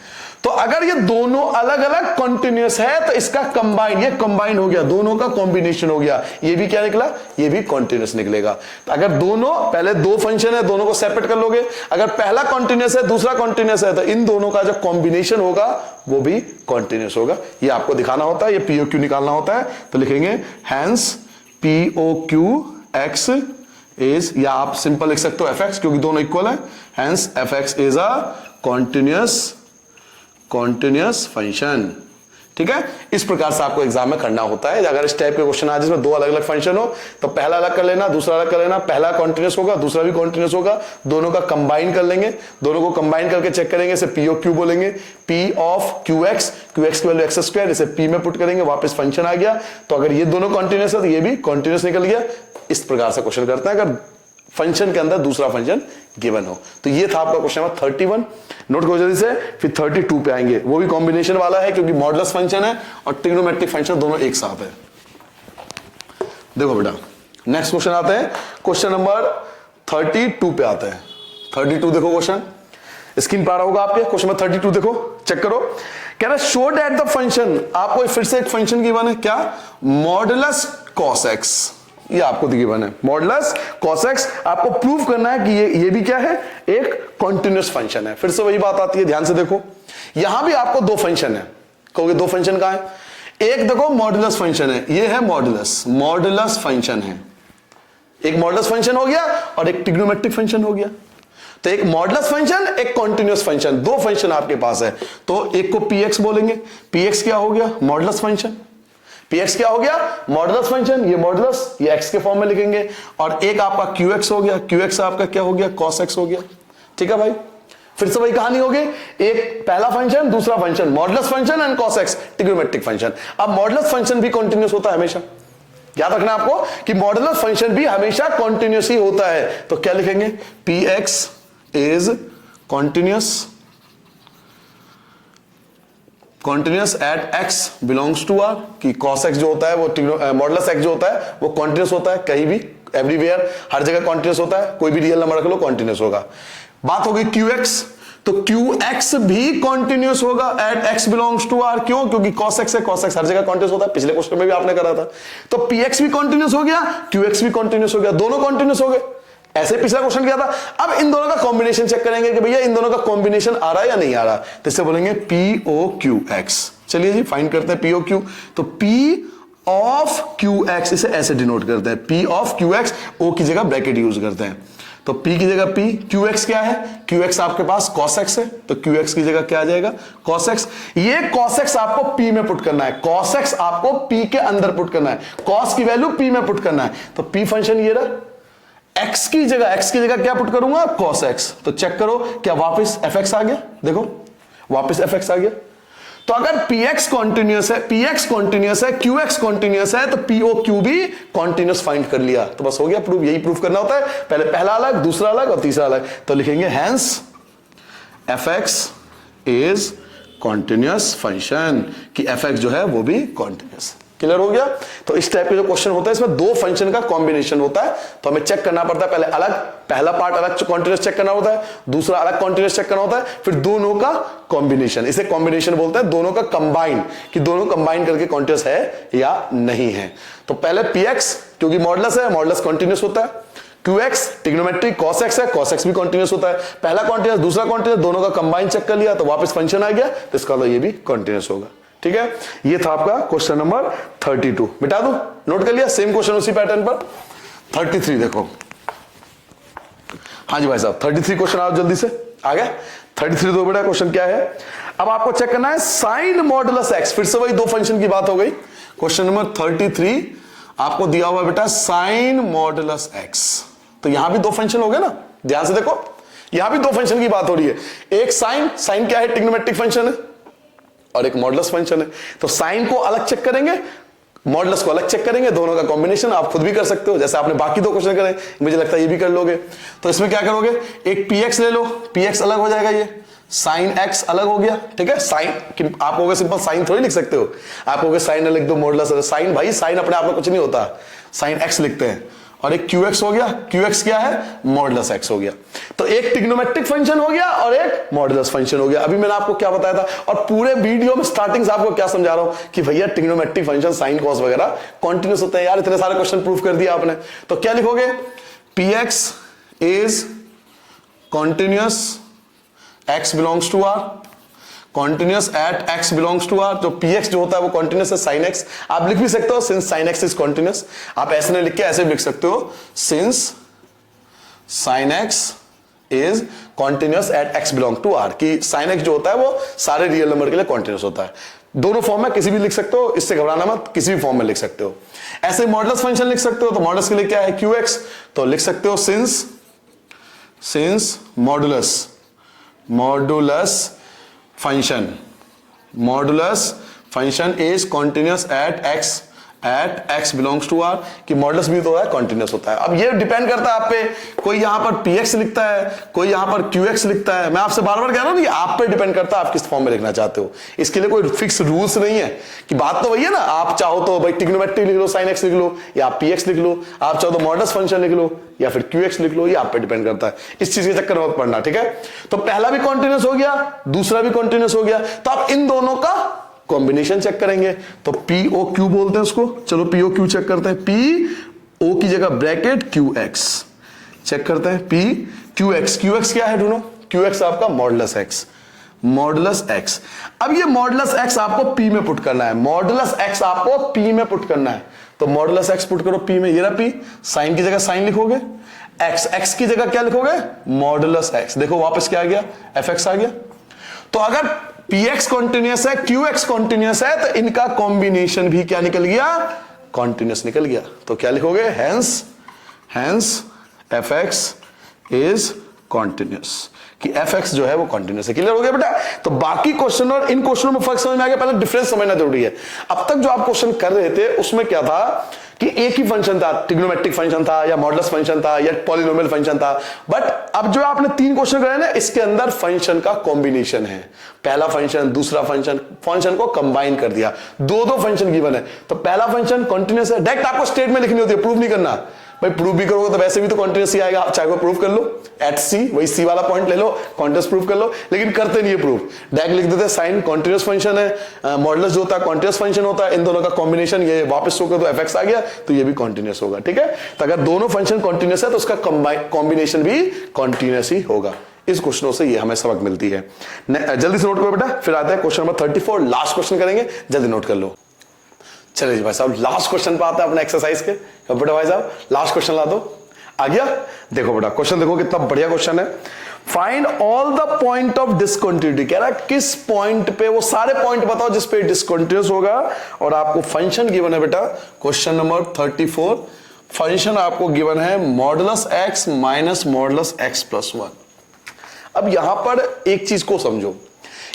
तो अगर ये दोनों अलग अलग कंटिन्यूअस है तो इसका कंबाइन, ये कंबाइन हो गया, दोनों का कॉम्बिनेशन हो गया, ये भी क्या निकला, ये भी कंटिन्यूअस निकलेगा। तो अगर दोनों, पहले दो फंक्शन है, दोनों को सेपरेट कर लोगे, अगर पहला कंटिन्यूअस है दूसरा कंटिन्यूअस है, तो इन दोनों का जो कॉम्बिनेशन होगा वो भी कंटिन्यूअस होगा। ये आपको दिखाना होता है, ये पी ओ क्यू निकालना होता है, तो लिखेंगे hence P O Q x is, या आप सिंपल लिख सकते हो एफ एक्स, क्योंकि दोनों इक्वल है, hence F x is a continuous function. ठीक है, इस प्रकार से आपको एग्जाम में करना होता है। अगर इस टाइप के क्वेश्चन आ जिसमें दो अलग अलग फंक्शन हो, तो पहला अलग कर लेना, दूसरा अलग कर लेना, पहला कॉन्टिन्यूअस होगा, दूसरा भी कॉन्टिन्यूअस होगा, दोनों का कंबाइन कर लेंगे, दोनों को कंबाइन करके चेक करेंगे, इसे पी ओ क्यू बोलेंगे, पी ऑफ क्यू एक्स की वैल्यू एक्स स्क्वायर, इसे पी में पुट करेंगे, वापस फंक्शन आ गया। तो अगर ये दोनों कॉन्टिन्यूअस है तो ये भी कॉन्टिन्यूअस निकल गया। इस प्रकार से क्वेश्चन करते हैं अगर फंक्शन के अंदर दूसरा फंक्शन गिवन हो। तो ये था आपका क्वेश्चन नंबर 31, नोट करो जल्दी से। फिर 32 पे आएंगे, वो भी कॉम्बिनेशन वाला है, क्योंकि मॉडुलस फंक्शन है और ट्रिग्नोमेट्रिक फंक्शन दोनों एक साथ है। देखो बेटा नेक्स्ट क्वेश्चन आते हैं, क्वेश्चन नंबर 32 पे आते हैं। 32 देखो, क्वेश्चन स्क्रीन पर आ रहा होगा आपके, क्वेश्चन नंबर 32 देखो, चेक करो। कह रहा है शो दैट द फंक्शन, आपको फिर से एक फंक्शन गिवन है, क्या, मॉडुलस कॉस एक्स, ये आपको गिवन है, मॉडुलस कॉस एक्स। आपको प्रूव करना है कि ये भी क्या है, एक कॉन्टिन्यूअस फंक्शन है। फिर से वही बात आती है, ध्यान से देखो, यहां भी आपको दो फंक्शन है, कहोगे दो फंक्शन कहां है, एक देखो मॉडुलस फंक्शन है, ये है मॉडुलस फंक्शन है, एक मॉडुलस फंक्शन हो गया और एक ट्रिग्नोमेट्रिक फंक्शन हो गया। तो एक मॉडुलस फंक्शन, एक कॉन्टिन्यूअस फंक्शन, दो फंक्शन आपके पास है, तो एक को पी एक्स बोलेंगे, पी एक्स क्या हो गया, मॉडुलस फंक्शन, px क्या हो गया, मॉडुलस फंक्शन, ये मॉडुलस, ये x के फॉर्म में लिखेंगे, और एक आपका qx हो गया, qx आपका क्या हो गया, cos x हो गया। ठीक है भाई, फिर से वही कहानी होगी, एक पहला फंक्शन दूसरा function, modulus function and cos x, trigonometric function. अब मॉडुलस फंक्शन भी कंटिन्यूअस होता है हमेशा, याद रखना आपको कि मॉडुलस फंक्शन भी हमेशा कंटिन्यूअस ही होता है। तो क्या लिखेंगे, px is continuous at x belongs to r, कि cos x जो होता है वो मॉडुलस x जो होता है वो कॉन्टिन्यूअस होता है, कहीं भी एवरीवेयर हर जगह कॉन्टिन्यूअस होता है, कोई भी रियल नंबर रख लो कॉन्टिन्यूअस होगा। बात हो गई qx, तो qx भी कॉन्टिन्यूअस होगा at x belongs to r, क्यों, क्योंकि cos x है, cos x हर जगह कॉन्टिन्यूअस होता है, पिछले क्वेश्चन में भी आपने करा था। तो px भी कॉन्टिन्यूअस हो गया, qx भी कॉन्टिन्यूअस हो गया, दोनों कॉन्टिन्यूअस हो गए, ऐसे पिछला क्वेश्चन किया था। अब इन दोनों का कॉम्बिनेशन चेक करेंगे कि भैया इन दोनों का कॉम्बिनेशन आ रहा है या नहीं आ रहा, तो इससे बोलेंगे पी ओ क्यू एक्स। चलिए जी फाइंड करते हैं पी ओ क्यू, तो पी ऑफ क्यू एक्स, इसे ऐसे डिनोट करते हैं, पी ऑफ क्यू एक्स, ओ की जगह ब्रैकेट यूज करते हैं, तो p की जगह p, qx क्या है, qx आपके पास cos x है, तो qx की जगह क्या आ जाएगा, cos x। ये cos x आपको p में पुट करना है, cos x आपको p के अंदर पुट करना है, cos की वैल्यू p में पुट करना है, तो p फंक्शन ये रहा, x की जगह क्या पुट करूंगा, cos x। तो चेक करो क्या वापस fx आ गया, देखो वापस fx आ गया। तो अगर px कॉन्टिन्यूअस है, px कॉन्टिन्यूअस है, qx कॉन्टिन्यूअस है, तो POQ भी कॉन्टिन्यूअस फाइंड कर लिया, तो बस हो गया प्रूफ। यही प्रूफ करना होता है, पहले पहला अलग, दूसरा अलग और तीसरा अलग। तो लिखेंगे hence fx is continuous function, कि fx जो है वो भी कॉन्टिन्यूअस। क्लियर हो गया। तो इस टाइप के जो क्वेश्चन होता है इसमें दो फंक्शन का कॉम्बिनेशन होता है, तो हमें चेक करना पड़ता है, पहले अलग, पहला पार्ट अलग कॉन्टिन्यूअस चेक करना होता है, दूसरा अलग कॉन्टिन्यूअस चेक करना होता है, फिर दोनों का कॉम्बिनेशन, इसे कॉम्बिनेशन बोलते हैं, दोनों का कंबाइन, कि दोनों कंबाइन करके कॉन्टिन्यूअस है या नहीं है। तो पहले px क्योंकि मॉडुलस है, मॉडुलस कॉन्टिन्यूअस होता है, qx ट्रिग्नोमेट्रिक cos x है, cos x भी कॉन्टिन्यूअस होता है, पहला कॉन्टिन्यूअस दूसरा कॉन्टिन्यूअस, दोनों का कंबाइन चेक कर लिया तो वापस फंक्शन आ गया, तो इसका मतलब ये भी कॉन्टिन्यूअस होगा। ठीक है, ये था आपका क्वेश्चन नंबर 32। मिटा दो, नोट कर लिया, सेम क्वेश्चन उसी पैटर्न पर। 33 देखो, हाँ जी भाई साहब 33 क्वेश्चन आप जल्दी से आ गए। 33 दो बेटा, क्वेश्चन क्या है, अब आपको चेक करना है साइन मॉडुलस एक्स, फिर से वही दो फंक्शन की बात हो गई। क्वेश्चन नंबर 33 आपको दिया हुआ बेटा साइन मॉडुलस एक्स, तो यहां भी दो फंक्शन हो गए ना, ध्यान से देखो, यहां भी दो फंक्शन की बात हो रही है, एक साइन, साइन क्या है, ट्रिग्नोमेट्रिक फंक्शन है, और एक मॉडुलस फंक्शन है। तो साइन को अलग चेक करेंगे, मॉडुलस को अलग चेक करेंगे, दोनों का कॉम्बिनेशन आप खुद भी कर सकते हो, जैसे आपने बाकी दो क्वेश्चन करे, मुझे लगता है ये भी कर लोगे। तो इसमें क्या करोगे, एक px ले लो, px अलग हो जाएगा, ये साइन x अलग हो गया, ठीक है। साइन आप कहोगे सिंपल साइन थोड़ी लिख सकते हो, आप कहोगे साइन लिख दो, मॉडुलस साइन, भाई साइन अपने आप में कुछ नहीं होता, साइन x लिखते हैं, और एक qx हो गया, qx क्या है, मॉडुलस x हो गया। तो एक ट्रिग्नोमेट्रिक फंक्शन हो गया और एक मॉडुलस फंक्शन हो गया। अभी मैंने आपको क्या बताया था, और पूरे वीडियो में स्टार्टिंग से आपको क्या समझा रहा हूं कि भैया ट्रिग्नोमेट्रिक फंक्शन साइन कॉस वगैरह कॉन्टिन्यूस होते हैं। यार इतने सारे क्वेश्चन प्रूव कर दिया आपने, तो क्या लिखोगे, px is continuous x belongs to r, continuous at x belongs to r। जो px जो होता है वो कॉन्टिन्यूस है sin x। आप लिख भी सकते हो since sin x is continuous, आप ऐसे नहीं लिख के ऐसे भी लिख सकते हो since sin x is continuous at x belong to r, कि sin x जो होता है वो सारे रियल नंबर के लिए कॉन्टिन्यूस होता है। दोनों फॉर्म में किसी भी लिख सकते हो, इससे घबराना मत, किसी भी फॉर्म में लिख सकते हो। ऐसे मॉडुलस फंक्शन लिख सकते हो, तो मॉडुलस के लिए क्या है, qx, तो लिख सकते हो since modulus function is continuous at x belongs to r, कि मॉडुलस भी तो है कॉन्टिन्यूस होता है। अब ये डिपेंड करता है आप पे, कोई यहां पर px लिखता है, कोई यहां पर qx लिखता है। मैं आपसे बार बार कह रहा हूं कि आप पे डिपेंड करता है आप किस फॉर्म में लिखना चाहते हो, इसके लिए कोई फिक्स रूल्स नहीं है। कि बात तो वही है ना, आप चाहो तो भाई ट्रिग्नोमेट्रिक लिख लो, sin x लिख लो, या px लिख लो, आप चाहो तो मॉडुलस फंक्शन लिख लो, या फिर qx लिख लो, ये आप पे डिपेंड करता है। इस चीज के चक्कर में मत पड़ना, ठीक है। तो पहला भी कॉन्टिन्यूस हो गया, दूसरा भी कॉन्टिन्यूस हो गया, तो आप इन दोनों का कॉम्बिनेशन चेक करेंगे, तो POQ बोलते हैं उसको। चलो POQ चेक करते हैं, PO की जगह ब्रैकेट QX चेक करते हैं, PQX, QX क्या है ढूंढो, QX आपका मॉडुलस x। अब ये मॉडुलस x आपको P में पुट करना है, मॉडुलस x आपको P में पुट करना है, तो मॉडुलस x पुट करो P में, ये रहा P, साइन की जगह साइन लिखोगे, x की जगह क्या लिखोगे, मॉडुलस x। देखो वापस क्या आ गया, fx आ गया। तो अगर px कॉन्टिन्यूस है, qx कॉन्टिन्यूस है, तो इनका कॉम्बिनेशन भी क्या निकल गया, कॉन्टिन्यूस निकल गया। तो क्या लिखोगे, हेंस fx इज कॉन्टिन्यूस, कि fx जो है वो कॉन्टिन्यूस है। क्लियर हो गया बेटा। तो बाकी क्वेश्चन और इन क्वेश्चनों में फर्क समझ में आ गया, पहले डिफरेंस समझना जरूरी है। अब तक जो आप क्वेश्चन कर रहे थे उसमें क्या था कि एक ही फंक्शन था, ट्रिग्नोमेट्रिक फंक्शन था, या मॉडुलस फंक्शन था, या पॉलिनोमियल फंक्शन था। बट अब जो आपने तीन क्वेश्चन करे ना, इसके अंदर फंक्शन का कॉम्बिनेशन है, पहला फंक्शन दूसरा फंक्शन को कंबाइन कर दिया, दो फंक्शन गिवन है। तो पहला फंक्शन कॉन्टिन्यूस है, डायरेक्ट आपको स्टेटमेंट लिखनी होती है, प्रूव नहीं करना भाई, प्रूव भी करोगे तो वैसे भी तो कॉन्टिन्यूस ही आएगा, आप चाहे वो प्रूव कर लो एट सी, वही सी वाला पॉइंट ले लो, कॉन्टिन्यूस प्रूव कर लो, लेकिन करते नहीं है प्रूव, डायरेक्ट लिख देते साइन कॉन्टिन्यूस फंक्शन है, मॉडुलस जो होता है कॉन्टिन्यूस फंक्शन होता है, इन दोनों का कॉम्बिनेशन ये वापस शो कर दो, fx आ गया, तो ये भी कॉन्टिन्यूस होगा, ठीक है। तो अगर दोनों फंक्शन कॉन्टिन्यूस है तो उसका कॉम्बिनेशन भी कॉन्टिन्यूस ही होगा। इस क्वेश्चनों से ये हमें सबक मिलती है। जल्दी से नोट करो बेटा, फिर आते हैं क्वेश्चन नंबर 34, लास्ट क्वेश्चन करेंगे, जल्दी नोट कर लो। चलिए भाई साहब लास्ट क्वेश्चन पे आता है अपने एक्सरसाइज के। बेटा भाई साहब लास्ट क्वेश्चन ला दो, आ गया। देखो बेटा क्वेश्चन देखो कितना बढ़िया क्वेश्चन है। Find all the point of discontinuity, कह रहा है किस पॉइंट पे, वो सारे पॉइंट बताओ जिस पे डिसकंटिन्यूस होगा, और आपको फंक्शन गिवन है बेटा क्वेश्चन नंबर 34, फंक्शन आपको गिवन है modulus x minus modulus x plus 1। अब यहां पर एक चीज को समझो,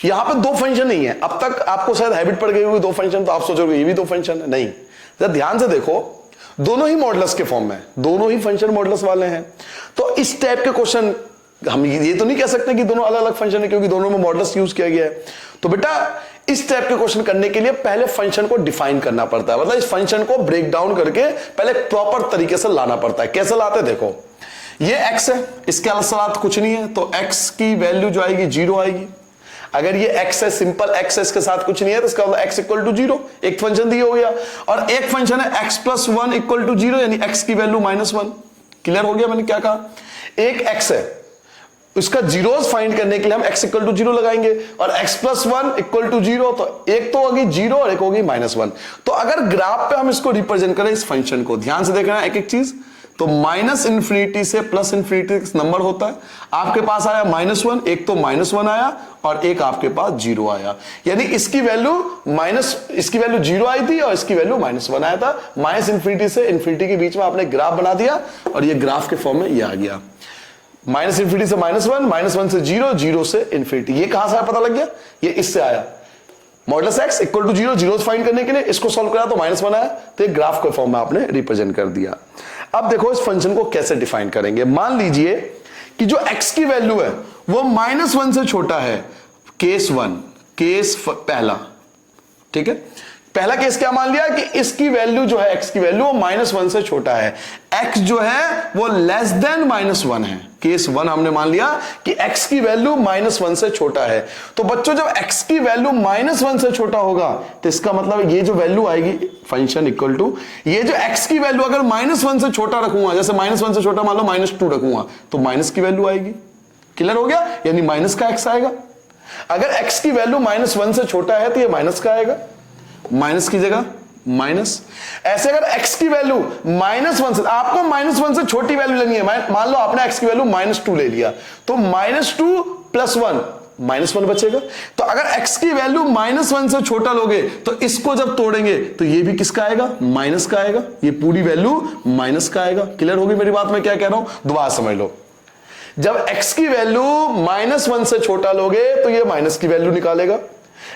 यहां पर दो फंक्शन नहीं है। अब तक आपको शायद हैबिट पड़ गई होगी दो फंक्शन, तो आप सोचोगे ये भी दो फंक्शन है, नहीं। जरा ध्यान से देखो, दोनों ही मॉडुलस के फॉर्म में, दोनों ही फंक्शन मॉडुलस वाले हैं। तो इस टाइप के क्वेश्चन हम ये तो नहीं कह सकते कि दोनों अलग अलग फंक्शन है, क्योंकि दोनों में मॉडुलस यूज किया गया है। तो बेटा इस टाइप के क्वेश्चन करने के लिए पहले फंक्शन को डिफाइन करना पड़ता है, मतलब इस फंक्शन को ब्रेक डाउन करके पहले प्रॉपर तरीके से लाना पड़ता है। कैसे लाते हैं देखो, ये x है, इसके साथ कुछ नहीं है, तो x की वैल्यू जो आएगी 0 आएगी। अगर ये x है, सिंपल x है, इसके साथ कुछ नहीं है, तो इसका मतलब x इक्वल टू 0, एक फंक्शन दिया हो गया। और एक फंक्शन है x प्लस 1 इक्वल टू 0, यानी x की वैल्यू -1। क्लियर हो गया मैंने क्या कहा। एक x है, उसका जीरोस फाइंड करने के लिए हम x इक्वल टू 0 लगाएंगे, और x प्लस 1 इक्वल टू 0, तो एक तो होगी 0 और एक होगी -1। तो अगर ग्राफ पे हम इसको रिप्रेजेंट करें इस फंक्शन को, ध्यान से देखना एक एक चीज, तो माइनस इन्फिनिटी से प्लस इन्फिनिटी नंबर होता है। आपके पास आया -1, एक तो -1 आया और एक आपके पास 0 आया, यानी इसकी वैल्यू 0 आई थी और इसकी वैल्यू -1 आया था। माइनस इन्फिनिटी से इन्फिनिटी के बीच में आपने ग्राफ बना दिया और ये ग्राफ के फॉर्म में ये आ गया। माइनस इंफिनिटी से -1 से 0, 0 से इंफिनिटी। ये कहां से आया पता लग गया, ये इससे आया। Modulus x equal to 0, zero find करने के लिए इसको सॉल्व करा तो -1 आया, तो एक ग्राफ के फॉर्म में आपने रिप्रेजेंट कर दिया। अब देखो इस फंक्शन को कैसे डिफाइन करेंगे। मान लीजिए कि जो x की वैल्यू है वो -1 से छोटा है, केस 1, केस पहला, ठीक है। पहला केस क्या मान लिया कि इसकी वैल्यू जो है x की वैल्यू वो -1 से छोटा है, x जो है वो लेस देन -1 है। केस 1 हमने मान लिया कि x की वैल्यू -1 से छोटा है। तो बच्चों जब x की वैल्यू -1 से छोटा होगा तो इसका मतलब ये जो वैल्यू आएगी फंक्शन इक्वल टू, ये जो x की वैल्यू अगर -1 से छोटा रखूंगा, जैसे -1 से छोटा मान लो -2 रखूंगा, तो माइनस की वैल्यू आएगी। क्लियर हो गया, यानी माइनस का x आएगा। अगर x की वैल्यू -1 से छोटा है तो ये माइनस का आएगा, माइनस की जगह माइनस। ऐसे अगर x की वैल्यू -1 से, आपको -1 से छोटी वैल्यू लेनी है, मान लो आपने x की वैल्यू -2 ले लिया, तो -2 + 1 -1 बचेगा। तो अगर x की वैल्यू -1 से छोटा लोगे तो इसको जब तोड़ेंगे तो ये भी किसका आएगा, माइनस का आएगा, ये पूरी वैल्यू माइनस का आएगा। क्लियर होगी मेरी बात, मैं क्या कह रहा हूं, दोबारा समझ लो। जब x की वैल्यू -1 से छोटा लोगे तो ये माइनस की वैल्यू निकालेगा।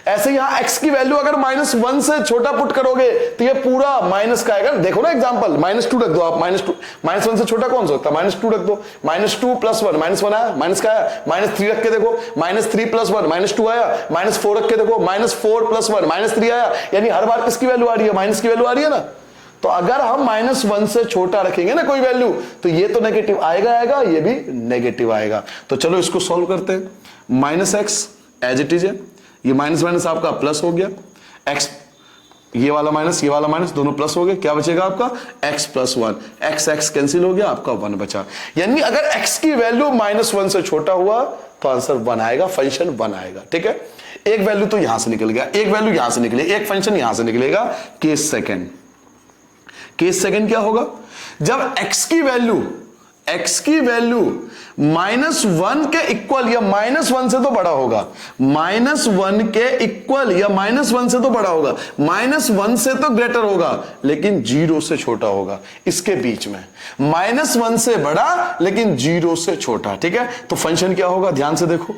ऐसे यहां x की वैल्यू अगर -1 से छोटा पुट करोगे तो ये पूरा माइनस का आएगा। देखो ना एग्जांपल, -2 रख दो आप, -1 से छोटा कौन सा होता है, -2 रख दो, -2 + 1 -1 आया, माइनस का आया। -3 रख के देखो, -3 + 1 -2 आया। -4 रख के देखो, -4 + 1 -3 आया। यानी हर बार किसकी वैल्यू आ रही है, माइनस की वैल्यू आ रही है ना। तो अगर हम -1 से छोटा रखेंगे ना कोई वैल्यू, तो ये तो नेगेटिव आएगा, ये भी नेगेटिव आएगा। तो चलो इसको सॉल्व करते हैं। -x एज इट इज है, ये माइनस माइनस आपका प्लस हो गया, x ये वाला माइनस दोनों प्लस हो गए, क्या बचेगा आपका x + 1, x कैंसिल हो गया, आपका 1 बचा। यानी अगर x की वैल्यू -1 से छोटा हुआ तो आंसर 1 आएगा, फंक्शन 1 आएगा। ठीक है, एक वैल्यू तो यहां से निकल गया, एक वैल्यू यहां से निकले, एक फंक्शन यहां से निकलेगा। केस सेकंड क्या होगा, जब x की वैल्यू -1 के इक्वल या -1 से तो बड़ा होगा, -1 के इक्वल या -1 से तो बड़ा होगा, -1 से तो ग्रेटर होगा लेकिन 0 से छोटा होगा, इसके बीच में -1 से बड़ा लेकिन 0 से छोटा। ठीक है, तो फंक्शन क्या होगा, ध्यान से देखो।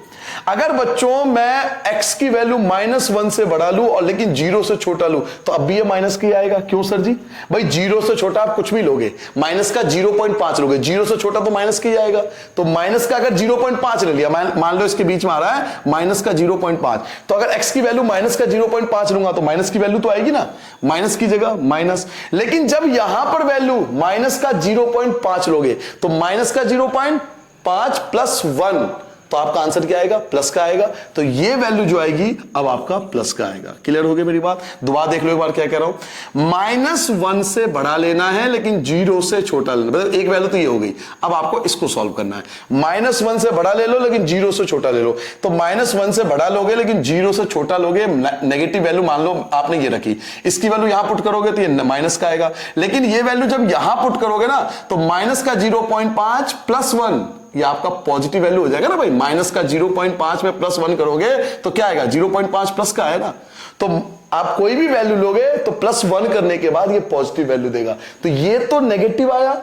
अगर बच्चों मैं x की वैल्यू -1 से बड़ा लूं और लेकिन 0 से छोटा लूं तो अब भी ये माइनस की आएगा। क्यों सर जी, भाई 0 से छोटा आप कुछ भी लोगे, माइनस का 0.5 लोगे, 0 से छोटा तो माइनस की आएगा। तो माइनस का अगर 0.5 ले लिया, मान लो इसके बीच में आ रहा है माइनस का 0.5, तो अगर x की वैल्यू माइनस का 0.5 लूंगा तो माइनस की वैल्यू तो आएगी ना, माइनस की जगह माइनस। लेकिन जब यहां पर वैल्यू माइनस का 0.5 लोगे तो माइनस का 0.5 + 1, तो आपका आंसर क्या आएगा, प्लस का आएगा। तो ये वैल्यू जो आएगी अब आपका प्लस का आएगा। क्लियर हो गई मेरी बात, दोबारा देख लो एक बार क्या कह रहा हूं। -1 से बड़ा लेना है लेकिन 0 से छोटा लेना, मतलब एक वैल्यू तो ये हो गई। अब आपको इसको सॉल्व करना है, -1 से बड़ा ले लो लेकिन 0 से छोटा ले लो। तो -1 से बड़ा लोगे लेकिन 0 से छोटा लोगे, नेगेटिव वैल्यू मान लो आपने ये रखी, इसकी वैल्यू यहां पुट करोगे तो ये माइनस का आएगा। लेकिन ये वैल्यू जब यहां पुट करोगे ना तो माइनस का 0.5 + 1 ये आपका पॉजिटिव वैल्यू हो जाएगा ना भाई। माइनस का 0.5 में +1 करोगे तो क्या आएगा, 0.5 प्लस का आएगा। तो आप कोई भी वैल्यू लोगे तो +1 करने के बाद ये पॉजिटिव वैल्यू देगा। तो ये तो नेगेटिव आया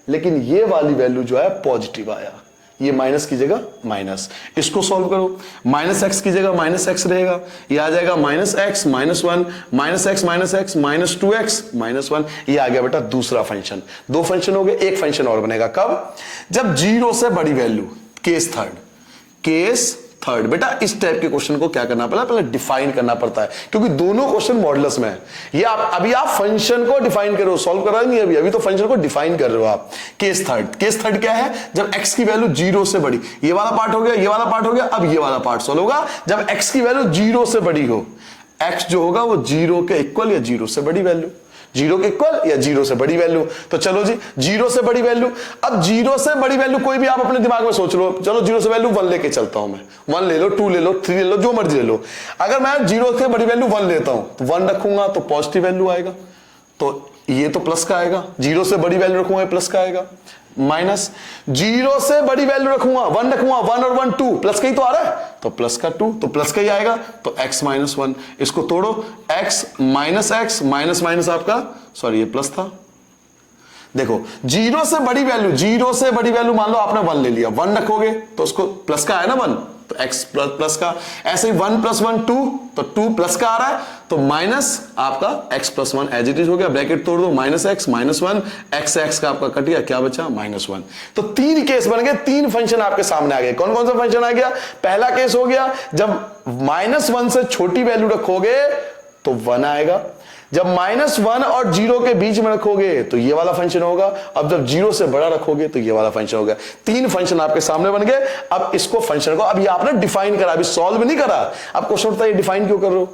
लेकिन ये वाली वैल्यू जो है पॉजिटिव आया, ये माइनस की जगह माइनस। इसको सॉल्व करो, -x की जगह -x रहेगा, ये आ जाएगा -x -1 -x -2x -1। ये आ गया बेटा दूसरा फंक्शन। दो फंक्शन हो गए, एक फंक्शन और बनेगा कब, जब 0 से बड़ी वैल्यू। केस थर्ड बेटा इस टाइप के क्वेश्चन को क्या करना पड़ता है, पहले डिफाइन करना पड़ता है, क्योंकि दोनों क्वेश्चन मॉडुलस में है। ये अभी आप फंक्शन को डिफाइन कर रहे हो, सॉल्व कर रहा नहीं अभी तो फंक्शन को डिफाइन कर रहे हो आप। केस थर्ड क्या है, जब x की वैल्यू 0 से बड़ी, ये वाला पार्ट हो गया, ये वाला पार्ट हो गया, अब ये वाला पार्ट सॉल्व होगा जब x की वैल्यू 0 से बड़ी हो। x जो होगा वो 0 के इक्वल या 0 से बड़ी वैल्यू, 0 के इक्वल या 0 से बड़ी वैल्यू। तो चलो जी 0 से बड़ी वैल्यू, अब 0 से बड़ी वैल्यू कोई भी आप अपने दिमाग में सोच लो, चलो 0 से वैल्यू 1 लेके चलता हूं मैं, 1 ले लो, 2 ले लो, 3 ले लो, जो मर्जी ले लो। अगर मैं 0 से बड़ी वैल्यू 1 लेता हूं तो 1 रखूंगा तो पॉजिटिव वैल्यू आएगा, तो ये तो प्लस का आएगा। 0 से बड़ी वैल्यू रखूंगा प्लस का आएगा, माइनस 0 से बड़ी वैल्यू रखूंगा 1 रखूंगा, 1 और 1 2, प्लस का ही तो आ रहा है तो प्लस का 2, तो प्लस का ही आएगा। तो x -1, इसको तोड़ो, x -x माइनस आपका, सॉरी ये प्लस था, देखो जीरो से बड़ी वैल्यू मान लो आपने 1 ले लिया, 1 रखोगे तो उसको प्लस का है ना 1, तो x प्लस का, ऐसे ही 1 + 1 2, तो 2 प्लस का आ रहा है, तो माइनस आपका x + 1 एज इट इज हो गया, ब्रैकेट तोड़ दो, -x -1 x का आपका कट गया, क्या बचा -1। तो 3 केस बन गए, 3 फंक्शन आपके सामने आ गए। कौन कौन सा फंक्शन आ गया? पहला केस हो गया जब -1 से छोटी वैल्यू रखोगे तो 1 आएगा, जब -1 और 0 के बीच में रखोगे तो ये वाला फंक्शन होगा, अब जब 0 से बड़ा रखोगे तो ये वाला फंक्शन होगा। 3 फंक्शन आपके सामने बन गए। अब इसको फंक्शन को अभी आपने डिफाइन करा, अभी सॉल्व नहीं करा। अब क्वेश्चन उठता है ये डिफाइन क्यों कर रहे हो?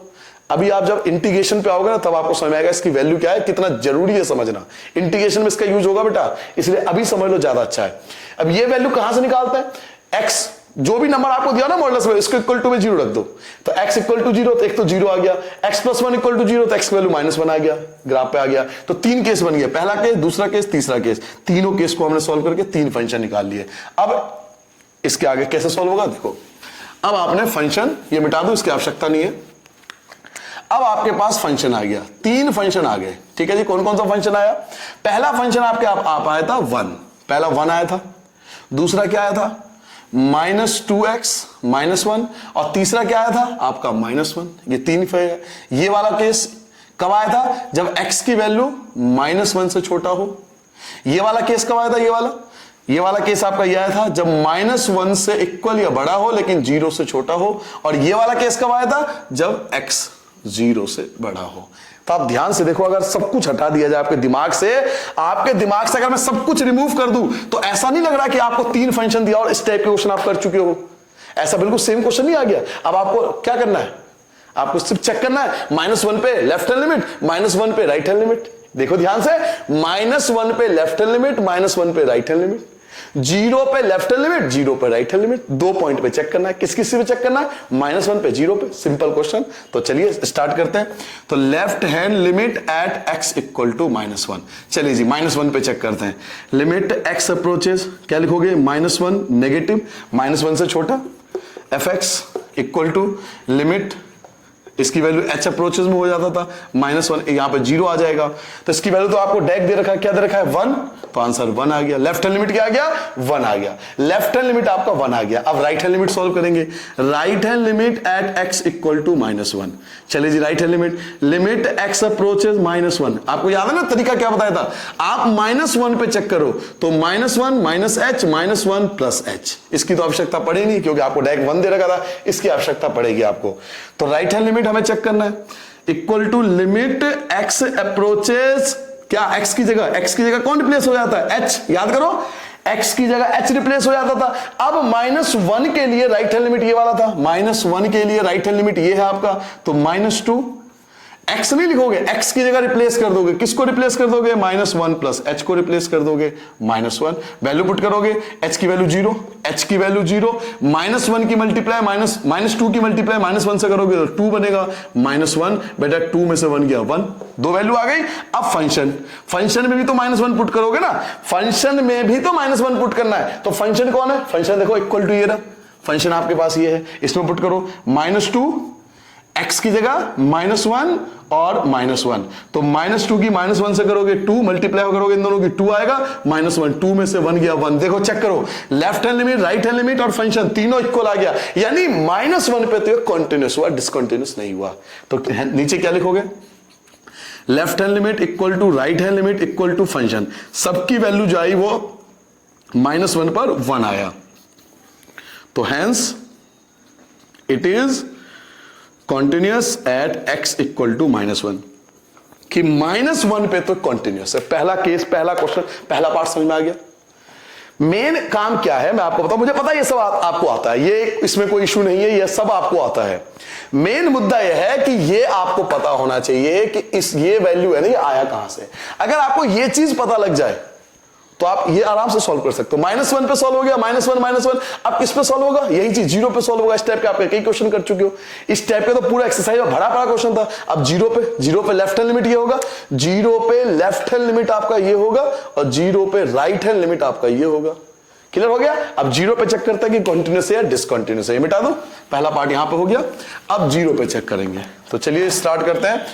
अभी आप जब इंटीग्रेशन पे आओगे ना तब आपको समझ में आएगा इसकी वैल्यू क्या है, कितना जरूरी है समझना। इंटीग्रेशन में इसका यूज होगा बेटा, इसलिए अभी समझ लो ज्यादा अच्छा है। अब ये वैल्यू कहां से निकालते हैं? x जो भी नंबर आपको दिया ना मॉडुलस में, इसको इक्वल टू में 0 रख दो, तो x = 0, तो एक तो 0 आ गया, x + 1 = 0, तो x की वैल्यू -1 आ गया, ग्राफ पे आ गया। तो 3 केस बन गए, पहला केस, दूसरा केस, तीसरा केस। तीनों केस को हमने सॉल्व करके 3 फंक्शन निकाल लिए। अब इसके आगे कैसे सॉल्व होगा देखो। अब आपने फंक्शन ये मिटा दो, इसकी आवश्यकता नहीं है। अब आपके पास फंक्शन आ गया, 3 फंक्शन आ गए, ठीक है जी। कौन कौन सा फंक्शन आया? पहला फंक्शन आपके आप आया था 1, पहला 1 आया था। दूसरा क्या आया था? -2x -1, और तीसरा क्या आया था आपका -1। ये 3 है। ये वाला केस कब आया था? जब x की वैल्यू -1 से छोटा हो। ये वाला केस कब आया था? ये वाला केस आपका ये आया था जब -1 से इक्वल या बड़ा हो लेकिन 0 से छोटा हो। और ये वाला केस कब आया था? जब x 0 से बड़ा हो। तो आप ध्यान से देखो, अगर सब कुछ हटा दिया जाए आपके दिमाग से अगर मैं सब कुछ रिमूव कर दूं तो ऐसा नहीं लग रहा कि आपको 3 फंक्शन दिया और इस टाइप के क्वेश्चन आप कर चुके हो। ऐसा बिल्कुल सेम क्वेश्चन नहीं आ गया। अब आपको क्या करना है? आपको सिर्फ चेक करना है, -1 पे लेफ्ट हैंड लिमिट, -1 पे राइट हैंड लिमिट। देखो ध्यान से, -1 पे लेफ्ट हैंड लिमिट, -1 पे राइट हैंड लिमिट, 0 पे लेफ्ट हैंड लिमिट, 0 पे राइट हैंड लिमिट। 2 पॉइंट पे चेक करना है। किस किस पे चेक करना है? -1 पे, 0 पे। Simple question. तो चलिए स्टार्ट करते हैं। तो left hand limit at x = -1। चलिए जी -1 पे चेक करते हैं। लिमिट x अप्रोचेस, क्या लिखोगे? -1 नेगेटिव, -1 से छोटा, fx = लिमिट, इसकी वैल्यू h अप्रोचेस में हो जाता था -1, यहां पे 0 आ जाएगा। तो इसकी वैल्यू तो आपको डायरेक्ट दे रखा है, क्या दे रखा है? 1, तो आंसर 1 आ गया। लेफ्ट हैंड लिमिट क्या आ गया? 1 आ गया। लेफ्ट हैंड लिमिट आपका 1 आ गया। अब राइट हैंड लिमिट सॉल्व करेंगे। Right hand limit at x = -1। चलिए जी, right hand limit x approaches -1। आपको याद है ना तरीका क्या बताया था? आप -1 पे चेक करो, तो -1 -h -1 + h। इसकी तो आवश्यकता पड़ेगी नहीं क्योंकि आपको डायरेक्ट 1 दे रखा था, इसकी आवश्यकता पड़ेगी आपको। तो राइट हैंड लिमिट हमें चेक करना है, = लिमिट x अप्रोचेस, क्या x की जगह कौन रिप्लेस हो जाता है? h। याद करो, x की जगह h रिप्लेस हो जाता था। अब -1 के लिए राइट हैंड लिमिट ये वाला था, -1 के लिए राइट हैंड लिमिट ये है आपका, तो -2। x नहीं लिखोगे, x की जगह रिप्लेस कर दोगे। किसको रिप्लेस कर दोगे? -1 + h को रिप्लेस कर दोगे, -1। वैल्यू पुट करोगे, h की वैल्यू 0, h की वैल्यू 0, -1 की मल्टीप्लाई -2 की मल्टीप्लाई -1 से करोगे तो 2 बनेगा, -1 बेटा 2 में से 1 गया 1, 2 वैल्यू आ गई। अब फंक्शन में भी तो -1 पुट करोगे ना, फंक्शन में भी तो -1 पुट करना है। तो फंक्शन कौन है? फंक्शन देखो = ये रहा, फंक्शन आपके पास ये है, इसमें पुट करो -2, x की जगह -1 और -1, तो -2 की -1 से करोगे 2, मल्टीप्लाई करोगे इन दोनों की 2 आएगा, -1, 2 में से 1 गया 1। देखो चेक करो, left hand limit, right hand limit और फंक्शन तीनों इक्वल आ गया, यानी -1 पे तो कॉन्टिन्यूस हुआ, डिसकंटिन्यूस नहीं हुआ। तो नीचे क्या लिखोगे? Left hand limit = right hand limit = function, सबकी वैल्यू जो आई वो -1 पर 1 आया, तो hence it is continuous at x = -1, कि -1 पे तो कॉन्टिन्यूअस है। पहला केस, पहला क्वेश्चन, पहला पार्ट समझ में आ गया। मेन काम क्या है मैं आपको बताऊं, मुझे पता है ये सब आपको आता है, ये इसमें कोई इशू नहीं है, ये सब आपको आता है। मेन मुद्दा यह है कि ये आपको पता होना चाहिए कि ये वैल्यू है ना, ये आया कहां से। अगर आपको ये चीज पता लग जाए तो आप ये आराम से सॉल्व कर सकते हो। -1 पे सॉल्व हो गया, -1 अब किस पे सॉल्व होगा? यही चीज 0 पे सॉल्व होगा। इस टाइप के आपके कई क्वेश्चन कर चुके हो, इस टाइप के तो पूरा एक्सरसाइज में भरा पड़ा क्वेश्चन था। अब 0 पे लेफ्ट हैंड लिमिट ये होगा, 0 पे लेफ्ट हैंड लिमिट आपका ये होगा और 0 पे राइट हैंड लिमिट आपका ये होगा। क्लियर हो गया? अब 0 पे चेक करते हैं कि कॉन्टिन्यूस है या डिसकंटिन्यूस है, ये मिटा दो, पहला पार्ट यहां पे हो गया। अब 0 पे चेक करेंगे, तो चलिए स्टार्ट करते हैं।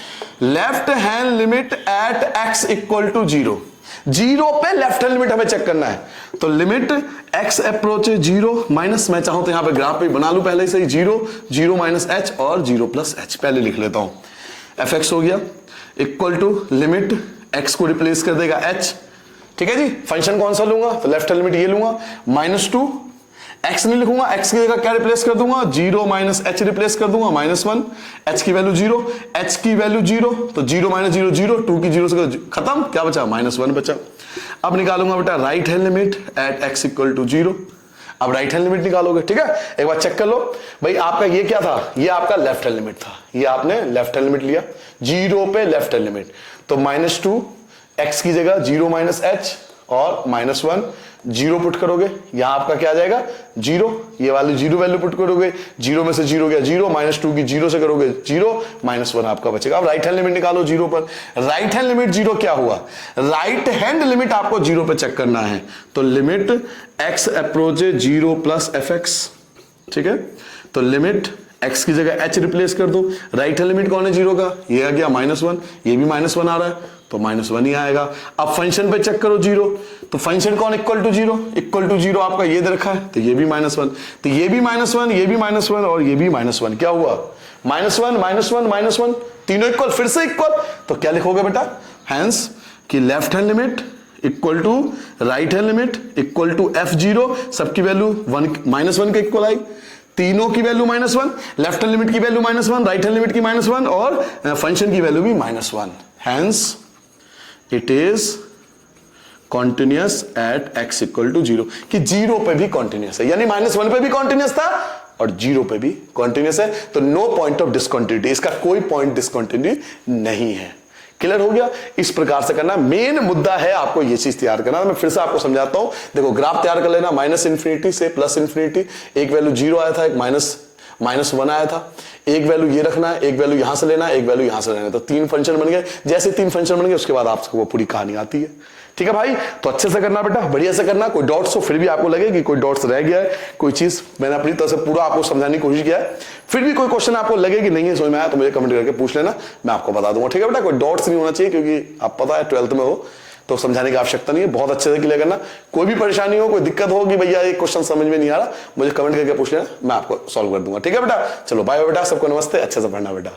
Left hand limit at x = 0, zero पे लेफ्ट हैंड लिमिट हमें चेक करना है, तो limit x approach zero minus, मैं चाहूं तो यहां पे ग्राफ पे बना लूं पहले से ही, जीरो जीरो माइनस एच और जीरो प्लस एच, पहले लिख लेता हूं। fx हो गया इक्वल टू लिमिट x को रिप्लेस कर देगा h, ठीक है जी। फंक्शन कौन सा लूंगा, तो लेफ्ट हैंड लिमिट ये लूंगा, -2 x नहीं लिखूंगा, x की जगह क्या रिप्लेस कर दूंगा, जीरो माइनस एच रिप्लेस कर दूंगा, -1, h की वैल्यू जीरो, h की वैल्यू जीरो, तो जीरो माइनस जीरो जीरो, 2 की जीरो से खत्म, क्या बचा, -1 बचा। अब निकालूंगा बेटा right hand limit at x equal to zero. अब राइट हैंड लिमिट निकालोगे, ठीक है। एक बार चेक कर लो भाई, आपका ये क्या था, ये आपका लेफ्ट हैंड लिमिट था, ये आपने लेफ्ट हैंड लिमिट लिया, जीरो पे लेफ्ट हैंड लिमिट, तो -2 x की जगह जीरो माइनस एच और -1 जीरो पुट करोगे, यहां आपका क्या आ जाएगा, जीरो, ये वाली जीरो वैल्यू पुट करोगे, जीरो में से जीरो गया जीरो, -2 की जीरो से करोगे जीरो, -1 आपका बचेगा। अब राइट हैंड लिमिट निकालो जीरो पर, राइट हैंड लिमिट जीरो क्या हुआ, राइट हैंड लिमिट आपको जीरो पे चेक करना है, तो limit x approach zero plus fx, ठीक है। तो लिमिट x की जगह h रिप्लेस कर दो, राइट हैंड लिमिट कौन है जीरो का, ये आ गया -1, ये भी -1 आ रहा है, तो -1 ही आएगा। अब फंक्शन पे चेक करो जीरो, तो फंक्शन कौन equal to zero, equal to zero आपका ये दे रखा है, तो ये भी -1, तो ये भी -1, ये भी -1 और ये भी -1, क्या हुआ, -1 -1 -1, तीनों इक्वल, फिर से इक्वल, तो क्या लिखोगे बेटा, हैंस कि left hand limit equal to right hand limit equal to f0, सबकी वैल्यू -1 के इक्वल आई, तीनों की वैल्यू -1, लेफ्ट हैंड लिमिट की वैल्यू -1, राइट हैंड लिमिट की -1 और फंक्शन की वैल्यू भी -1, hence it is continuous at x equal to zero, कि जीरो पे भी कॉन्टिन्यूअस है, यानी -1 पे भी कॉन्टिन्यूअस था और जीरो पे भी कॉन्टिन्यूअस है, तो नो पॉइंट ऑफ डिसकंटिन्यूटी, इसका कोई पॉइंट डिसकंटिन्यूटी नहीं है। क्लियर हो गया, इस प्रकार से करना, मेन मुद्दा है आपको ये चीज तैयार करना। मैं फिर से आपको समझाता हूं, देखो ग्राफ तैयार कर लेना, -∞ से +∞, एक वैल्यू जीरो आया था, एक -1 आया था, एक वैल्यू ये रखना है, एक वैल्यू यहां से लेना है, एक वैल्यू यहां से लेना है, तो 3 फंक्शन बन गए। जैसे 3 फंक्शन बन गए उसके बाद आपको वो पूरी कहानी आती है, ठीक है भाई। तो अच्छे से करना बेटा, बढ़िया से करना, कोई डॉट्स हो फिर भी आपको लगे कि कोई डॉट्स रह गया है, कोई चीज मैंने अपनी तरफ से पूरा आपको समझाने की कोशिश किया है, फिर भी कोई क्वेश्चन आपको लगे कि नहीं है समझ में आया, तो मुझे कमेंट करके पूछ लेना, मैं आपको बता दूंगा, ठीक है बेटा। कोई डॉट्स नहीं होना चाहिए, क्योंकि आप पता है 12th में हो तो समझाने की आवश्यकता नहीं है, बहुत अच्छे से क्लियर करना। कोई भी परेशानी हो, कोई दिक्कत हो कि भैया ये क्वेश्चन समझ में नहीं आ रहा, मुझे कमेंट करके पूछ लेना, मैं आपको सॉल्व कर दूंगा, ठीक है बेटा। चलो बाय बेटा, सबको नमस्ते, अच्छे से पढ़ना बेटा।